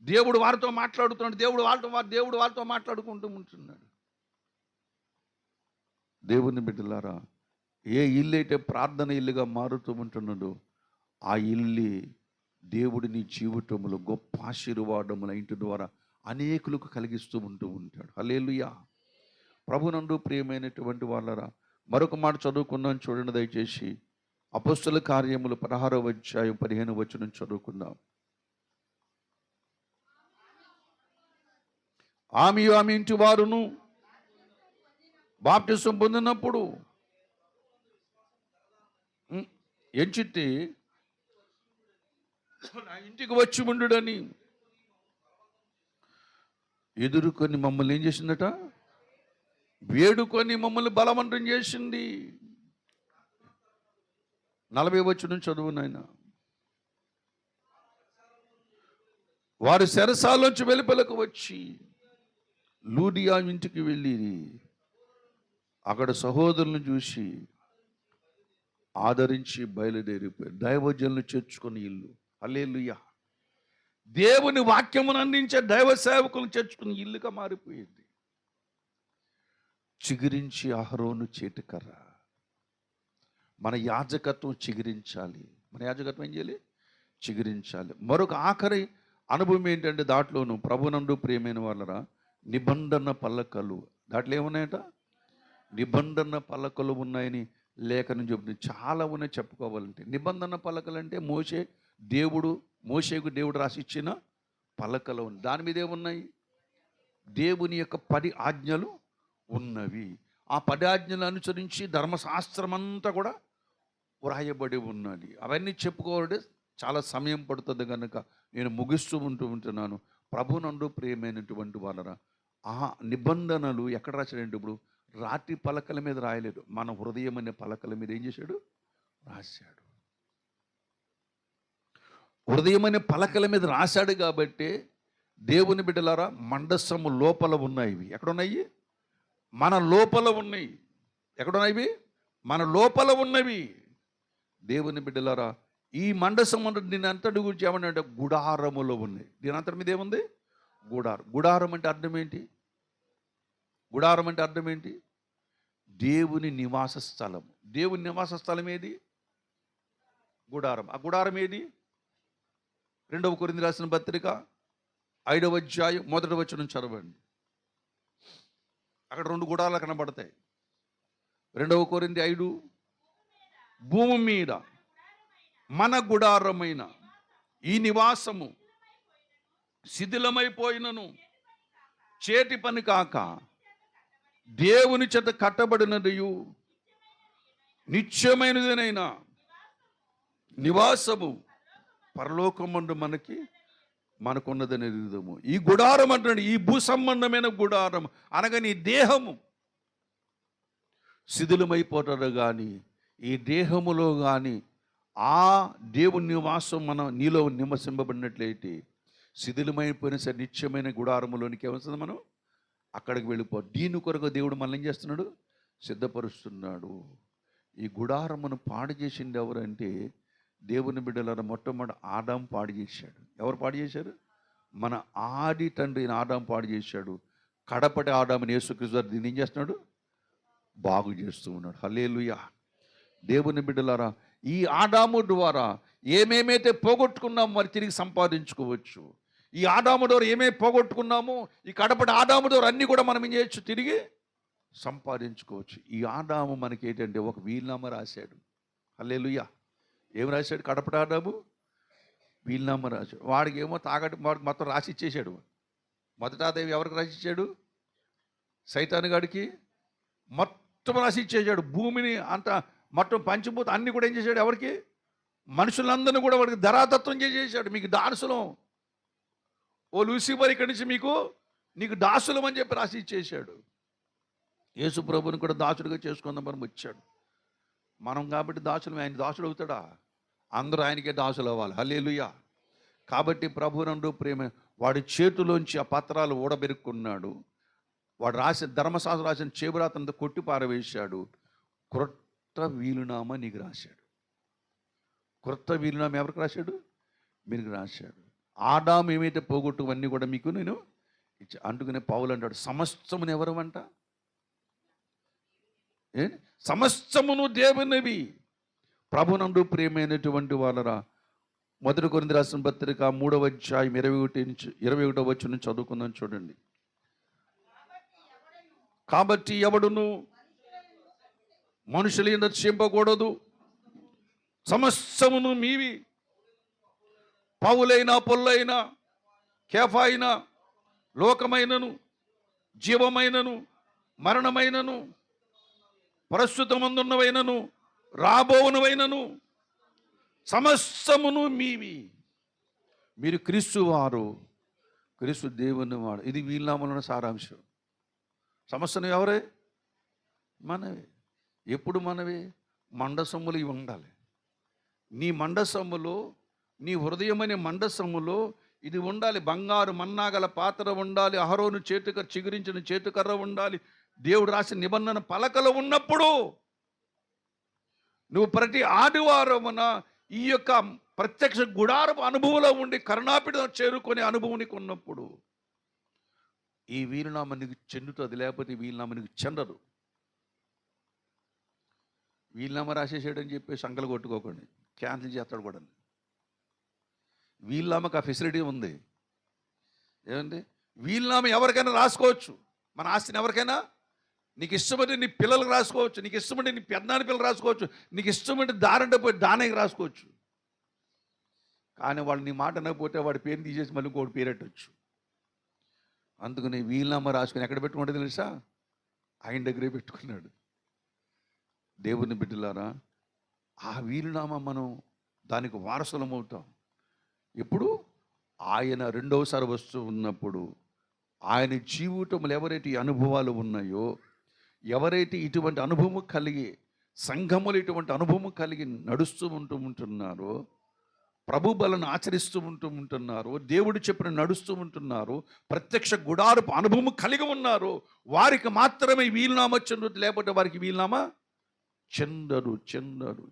దేవుడు వారితో మాట్లాడుతున్నాడు, దేవుడు వారితో మాట్లాడుకుంటూ ఉంటున్నాడు. దేవుని బిడ్డలారా, ఏ ఇల్లు అయితే ప్రార్థన ఇల్లుగా మారుతూ ఉంటున్నదో ఆ ఇల్లు దేవుడు నీ జీవితంలో గొప్ప ఆశీర్వాదముల ఇంటి ద్వారా అనేకులకు కలిగిస్తూ ఉంటాడు. హల్లెలూయా. ప్రభునందు ప్రియమైనటువంటి వాళ్ళరా, మరొక మాట చదువుకుందాం చూడండి దయచేసి. అపొస్తలుల కార్యములు 16వ అధ్యాయం 15వ వచనం చదువుకుందాం. ఆమె ఇంటి వారును బాప్టిసం పొందినప్పుడు ఎంచితే నా ఇంటికి వచ్చి ఉండుడని ఎదుర్కొని మమ్మల్ని ఏం చేసిందట? వేడుకొని మమ్మల్ని బలవంతం చేసింది. 40 వచనం చదువు నాయన. వారు చెరసాలోంచి వెలుపలకు వచ్చి లూదియా ఇంటికి వెళ్ళి అక్కడ సహోదరులను చూసి ఆదరించి బయలుదేరిపోయారు. దైవజనులు చేర్చుకుని ఇల్లు. హల్లెలూయా. దేవుని వాక్యమును అందించే దైవ సేవకులను చేర్చుకుని ఇల్లుగా మారిపోయింది. చిగురించి అహరోను చేతికర్ర. మన యాజకత్వం చిగురించాలి. మన యాజకత్వం ఏం చేయాలి? చిగురించాలి. మరొక ఆఖరి అనుభవం ఏంటంటే దాంట్లోనూ ప్రభునందు ప్రియమైన వాళ్ళరా, నిబంధన పలకలు. దాంట్లో ఏమున్నాయట? నిబంధన పలకలు ఉన్నాయని లేఖనం చెబుతుంది. చాలా ఉన్నాయి చెప్పుకోవాలంటే. నిబంధన పలకలు అంటే మోషేకు దేవుడు రాసిచ్చిన పలకలు ఉంది. దాని మీద ఏమున్నాయి? దేవుని యొక్క 10 ఆజ్ఞలు ఉన్నవి. ఆ 10 ఆజ్ఞలు అనుసరించి ధర్మశాస్త్రం అంతా కూడా వ్రాయబడి ఉన్నది. అవన్నీ చెప్పుకోవాలంటే చాలా సమయం పడుతుంది కనుక నేను ముగిస్తూ ఉంటున్నాను. ప్రభునందు ప్రియమైనటువంటి వాళ్ళరా, ఆ నిబంధనలు ఎక్కడ రాశాడంటే, ఇప్పుడు రాతి పలకల మీద రాయలేదు, మన హృదయం అనే పలకల మీద ఏం చేశాడు? రాశాడు. హృదయం అనే పలకల మీద రాశాడు కాబట్టి దేవుని బిడ్డలారా, మందసము లోపల ఉన్నాయి. ఎక్కడున్నాయి? మన లోపల ఉన్నాయి. ఎక్కడున్నాయి? మన లోపల ఉన్నవి. దేవుని బిడ్డలారా, ఈ మండసం దీని అంతటి గురించి ఏమన్నా గుడారములో ఉన్నాయి. దీని అంతటి మీద ఏముంది? గుడారం. గుడారం అంటే అర్థం ఏంటి? గుడారం అంటే అర్థం ఏంటి? దేవుని నివాస స్థలం. దేవుని నివాస స్థలం ఏది? గుడారం. ఆ గుడారం ఏది? 2వ కొరింథీ రాసిన పత్రిక 5వ అధ్యాయం 1వ వచనం చదవండి. అక్కడ 2 గుడారాలు కనబడతాయి. 2వ కొరింథీ 5, భూమి మీద మన గుడారమైన ఈ నివాసము శిథిలమైపోయినను చేతి పని కాక దేవుని చేత కట్టబడినదియు నిత్యమైనదేనైనా నివాసము పరలోకమందు మనకున్నదని ఎరుగుదము. ఈ గుడారం అంటే ఈ భూ సంబంధమైన గుడారం అనగా నీ దేహము శిథిలమైపోతాడు. కానీ ఈ దేహములో కానీ ఆ దేవుని నివాసం నీలో నివసింపబడినట్లయితే శిథిలమైపోయిన సరే నిత్యమైన గుడారములోనికి ఏమవుతుంది? మనం అక్కడికి వెళ్ళిపోవాలి. దీని కొరకు దేవుడు మనల్ని ఏం చేస్తున్నాడు? సిద్ధపరుస్తున్నాడు. ఈ గుడారమును పాడు చేసింది ఎవరంటే దేవుని బిడ్డలను మొట్టమొదటి ఆదాం పాడు చేశాడు. ఎవరు పాడు చేశారు? మన ఆది తండ్రి ఆదాం పాడు చేశాడు. కడపటి ఆదాముని యేసుక్రీస్తు దీన్ని ఏం చేస్తున్నాడు? బాగు చేస్తూ ఉన్నాడు. హల్లెలూయా. దేవుని బిడ్డలారా, ఈ ఆదాము ద్వారా ఏమేమైతే పోగొట్టుకున్నామో మరి తిరిగి సంపాదించుకోవచ్చు. ఈ ఆదాము ద్వారా ఏమేమి పోగొట్టుకున్నామో ఈ కడపటి ఆదాము ద్వారా అన్నీ కూడా మనం ఏం చేయొచ్చు? తిరిగి సంపాదించుకోవచ్చు. ఈ ఆదాము మనకి ఏంటంటే ఒక వీలునామా రాశాడు. హల్లెలూయా. ఏం రాశాడు? కడపటి ఆదాము వీలునామా రాశాడు. వాడికి ఏమో వాడికి మొత్తం రాసి ఇచ్చేశాడు. మొదటి ఆదాయం ఎవరికి రాసి ఇచ్చాడు? సైతాను గాడికి మొత్తం రాసి ఇచ్చేసాడు. భూమిని అంతా మొత్తం పంచభూత అన్ని కూడా ఏం చేశాడు? ఎవరికి? మనుషులందరినీ కూడా వాడికి ధరాతత్వం చేసేసాడు. మీకు దాసులం, ఓ లూసిఫర్, ఇక్కడి నుంచి నీకు దాసులం అని చెప్పి రాసి ఇచ్చేసాడు. యేసు ప్రభుని కూడా దాసుడిగా చేసుకుందాం మనం వచ్చాడు. మనం కాబట్టి దాసులం. ఆయన దాసుడు అవుతాడా? అందరూ ఆయనకే దాసులు అవ్వాలి. హల్లెలూయా. కాబట్టి ప్రభునందు ప్రేమ వాడి చేతిలోంచి ఆ పత్రాలు ఊడబెరుక్కున్నాడు. వాడు ధర్మశాస్త్రం రాసిన చేబురాతంతా కొట్టి పారవేశాడు. క్రొత్త వీలునామా నీకు రాశాడు. క్రొత్త వీలునామా ఎవరికి రాశాడు? మీకు రాశాడు. ఆదాము ఏమైతే పోగొట్టువన్నీ కూడా మీకు నేను అందుకనే పౌలు అంటాడు, సమస్తమును ఎవరు అంట? ఏ సమస్తమును దేవునివి. ప్రభునందు ప్రియమైనటువంటి వాళ్ళరా, 1 కొరింథీ రాసిన పత్రిక 3వ అధ్యాయం 21 వచనం చదువుకుందాం చూడండి. కాబట్టి ఎవడును మనుషులు నశింపకూడదు, సమస్తమును మీవి. పౌలైనా పొల్లైనా కేఫాయినా లోకమైనను జీవమైనను మరణమైనను ప్రస్తుతమందున్నవైనను రాబోవునవైనను సమస్తమును మీవి. మీరు క్రీస్తు వారు, క్రీస్తు దేవుని వాడు. ఇది వీళ్ళనామలో సారాంశం. సమస్యను ఎవరే? మనవే. ఎప్పుడు మనవే? మండసములు ఇవి ఉండాలి. నీ మండసములో, నీ హృదయమనే మండసములో ఇది ఉండాలి. బంగారు మన్నాగల పాత్ర ఉండాలి. అహరోను చిగురించిన చేతుకర్ర ఉండాలి. దేవుడు రాసిన నిబంధన పలకలు ఉన్నప్పుడు నువ్వు ప్రతి ఆదివారమున ఈ యొక్క ప్రత్యక్ష గుడారపు అనుభవంలో ఉండి కరుణాపీఠం చేరుకునే అనుభవం నీకు ఉన్నప్పుడు ఈ వీలునామా నీకు చెందుతుంది. లేకపోతే వీలునామా నీకు చెందదు. వీలునామా రాసేసాడని చెప్పి సంకలు కొట్టుకోకండి, క్యాన్సిల్ చేస్తాడు కూడా. వీలునామాకు ఆ ఫెసిలిటీ ఉంది. ఏమండి? వీలునామా ఎవరికైనా రాసుకోవచ్చు. మన ఆస్తిని ఎవరికైనా, నీకు ఇష్టమంటే నీ పిల్లలకు రాసుకోవచ్చు, నీకు ఇష్టమంటే నీ పెద్దనాన్న పిల్లలు రాసుకోవచ్చు, నీకు ఇష్టమంటే దారంటే పోయి దానికి రాసుకోవచ్చు. కానీ వాళ్ళు నీ మాట అనకపోతే వాడి పేరు తీసేసి మళ్ళీ ఇంకోటి పేరెట్టచ్చు. అందుకని వీలునామా రాసుకుని ఎక్కడ పెట్టుకుంటే తెలుసా? ఆయన దగ్గరే పెట్టుకున్నాడు. దేవుని బిడ్డలారా, ఆ వీలునామా మనం దానికి వారసులం అవుతాం. ఇప్పుడు ఆయన రెండవసారి వస్తూ ఉన్నప్పుడు ఆయన జీవితంలో ఎవరైతే అనుభవాలు ఉన్నాయో, ఎవరైతే ఇటువంటి అనుభవం కలిగి సంఘములు ఇటువంటి అనుభవం కలిగి నడుస్తూ ఉంటున్నారో, ప్రభు బలను ఆచరిస్తూ ఉంటున్నారో, దేవుడు చెప్పిన నడుస్తూ ఉంటున్నారో, ప్రత్యక్ష గుడారపు అనుభవం కలిగి ఉన్నారో వారికి మాత్రమే వీలునామా చెందుతుంది. లేకపోతే వారికి వీలునామా చెందరు.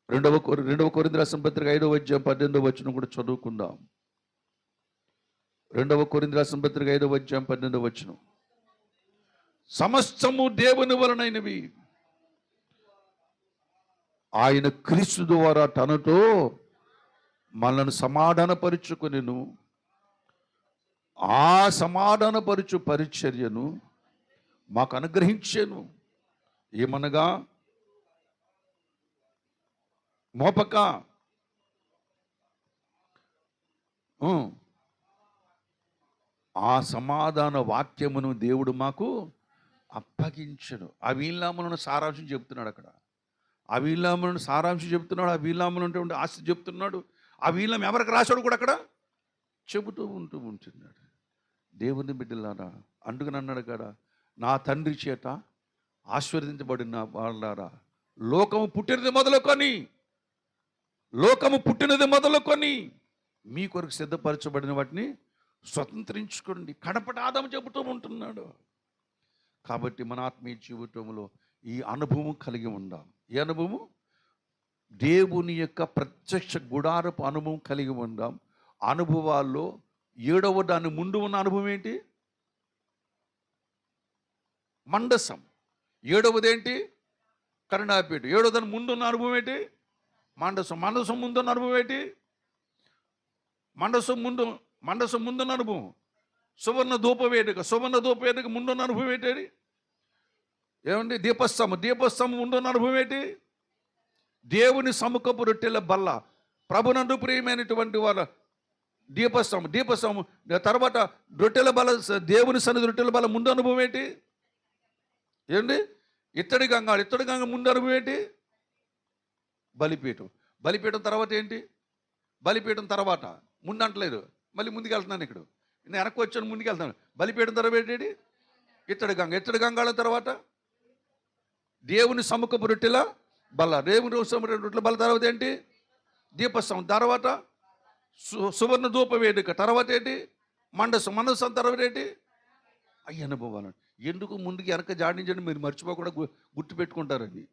2 కొరింథీ రాసిన పత్రిక 5వ అధ్యాయం 18వ వచనం కూడా చదువుకుందాం. 2 కొరింథీ రాసిన పత్రిక 5వ అధ్యాయం 18వ వచనం. సమస్తము దేవుని వలనైనవి, ఆయన క్రీస్తు ద్వారా తనతో మనల్ని సమాధానపరుచుకొనెను, ఆ సమాధానపరుచు పరిచర్యను మాకు అనుగ్రహించాను. ఏమనగా మోపక ఆ సమాధాన వాక్యమును దేవుడు మాకు అప్పగించను. ఆ వీలునామాలను సారాంశం చెప్తున్నాడు అక్కడ. ఆ వీలునామాలను సారాంశం చెప్తున్నాడు. ఆ వీలునామాలు ఉంటే ఆస్తి చెప్తున్నాడు. ఆ వీలునామా ఎవరికి రాశాడు కూడా అక్కడ చెబుతూ ఉంటున్నాడు. దేవుని బిడ్డలారా, అందుకని అన్నాడు కదా, నా తండ్రి చేత ఆశీర్వదించబడిన వాళ్ళారా, లోకము పుట్టినది మొదలుకొని మీ కొరకు సిద్ధపరచబడిన వాటిని స్వతంత్రించుకోండి. కడపటి ఆదాము చెబుతూ ఉంటున్నాడు. కాబట్టి మన ఆత్మీయ జీవితంలో ఈ అనుభవం కలిగి ఉందాం. ఈ అనుభవం దేవుని యొక్క ప్రత్యక్ష గుడారపు అనుభవం కలిగి ఉందాం. అనుభవాల్లో 7వ దాని ముందు ఉన్న అనుభవం ఏంటి? మండసం. 7వది ఏంటి? కరుణాపీఠ. 7వ దాని ముందు ఉన్న అనుభవం ఏంటి? మండసం ముందున్న అనుభవం ఏంటి? మండసం ముందున్న అనుభవం సువర్ణ ధూపవేదిక ముందున్న అనుభవం ఏంటి? ఏమండి? దీపస్తంభం ముందున్న అనుభవం ఏంటి? దేవుని సముఖపు రొట్టెల బల్ల. ప్రభునందు ప్రియమైనటువంటి వాళ్ళ దీపస్తంభం తర్వాత రొట్టెల బల్ల, దేవుని సన్నిధి రొట్టెల బల్ల ముందు అనుభవం ఏంటి? ఏంటి? ఇత్తడి గంగ ముందు అనుభవం ఏంటి? బలిపీఠం తర్వాత ఏంటి? బలిపీఠం తర్వాత ముందు అంటలేదు, మళ్ళీ ముందుకు వెళ్తున్నాను. ఇక్కడ నేను వెనక్కి వచ్చాను, ముందుకు వెళ్తాను. బలిపీఠం తర్వాత ఏంటి? ఇత్తడి గంగాళం తర్వాత దేవుని సముఖపు రొట్టెల బల్ల. రొట్టెల బల్ల తర్వాత ఏంటి? దీపస్తంభం తర్వాత సువర్ణ ధూప వేదిక తర్వాత ఏంటి? మండసం తర్వాత ఏంటి? అయ్యి అనుభవాలు. ఎందుకు ముందుకు వెనక జాడించండి, మీరు మర్చిపోకుండా గుర్తుపెట్టుకుంటారండి.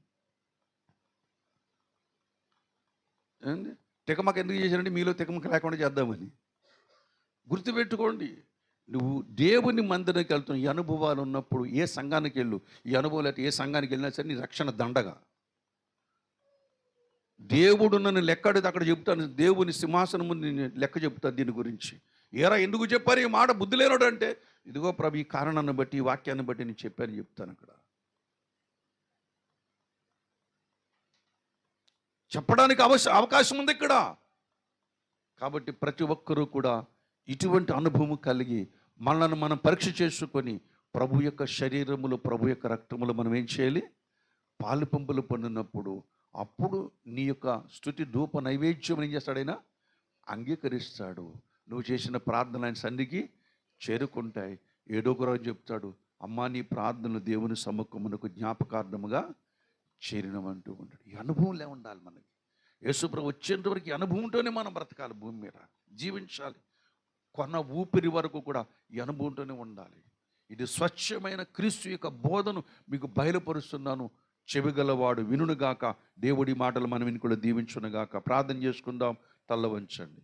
తికమక ఎందుకు చేశారంటే మీలో తికమక లేకుండా చేద్దామని. గుర్తుపెట్టుకోండి. నువ్వు దేవుని మందిరానికి వెళ్తున్న ఈ అనుభవాలు ఉన్నప్పుడు ఏ సంఘానికి వెళ్ళు, ఈ అనుభవం లేకపోతే ఏ సంఘానికి వెళ్ళినా సరే నీ రక్షణ దండగా. దేవుడు నన్ను లెక్కడితే అక్కడ చెప్తాను, దేవుని సింహాసనం ముందు నేను లెక్క చెప్తాను దీని గురించి. ఏరా ఎందుకు చెప్పారు ఈ మాట, బుద్ధి లేనోడు అంటే, ఇదిగో ప్రభు ఈ కారణాన్ని బట్టి ఈ వాక్యాన్ని బట్టి నేను చెప్పాను చెప్తాను. అక్కడ చెప్పడానికి అవకాశం ఉంది ఇక్కడ. కాబట్టి ప్రతి ఒక్కరూ కూడా ఇటువంటి అనుభవం కలిగి మనల్ని మనం పరీక్ష చేసుకొని ప్రభు యొక్క శరీరములు, ప్రభు యొక్క రక్తములు మనం ఏం చేయాలి, పాలు పంపులు పొందినప్పుడు అప్పుడు నీ యొక్క స్తుతి ధూప నైవేద్యం ఏం చేస్తాడైనా అంగీకరిస్తాడు. నువ్వు చేసిన ప్రార్థన ఆయన సన్నిధికి చేరుకుంటాయి. ఏడో రోజు చెప్తాడు, అమ్మా నీ ప్రార్థనలు దేవుని సముఖమునకు జ్ఞాపకార్థముగా చేరినమంటూ ఉంటాడు. ఈ అనుభవంలే ఉండాలి మనకి. యేసుప్రభు వచ్చేంత వరకు ఈ అనుభవంతోనే మనం బ్రతకాలి, భూమి మీద జీవించాలి. కొన్న ఊపిరి వరకు కూడా ఈ అనుభవంతోనే ఉండాలి. ఇది స్వచ్ఛమైన క్రీస్తు యొక్క బోధను మీకు బయలుపరుస్తున్నాను. చెవిగలవాడు వినుగాక. దేవుడి మాటలు మనం విని కూడా దీవించునుగాక. ప్రార్థన చేసుకుందాం. తల్ల వంచండి.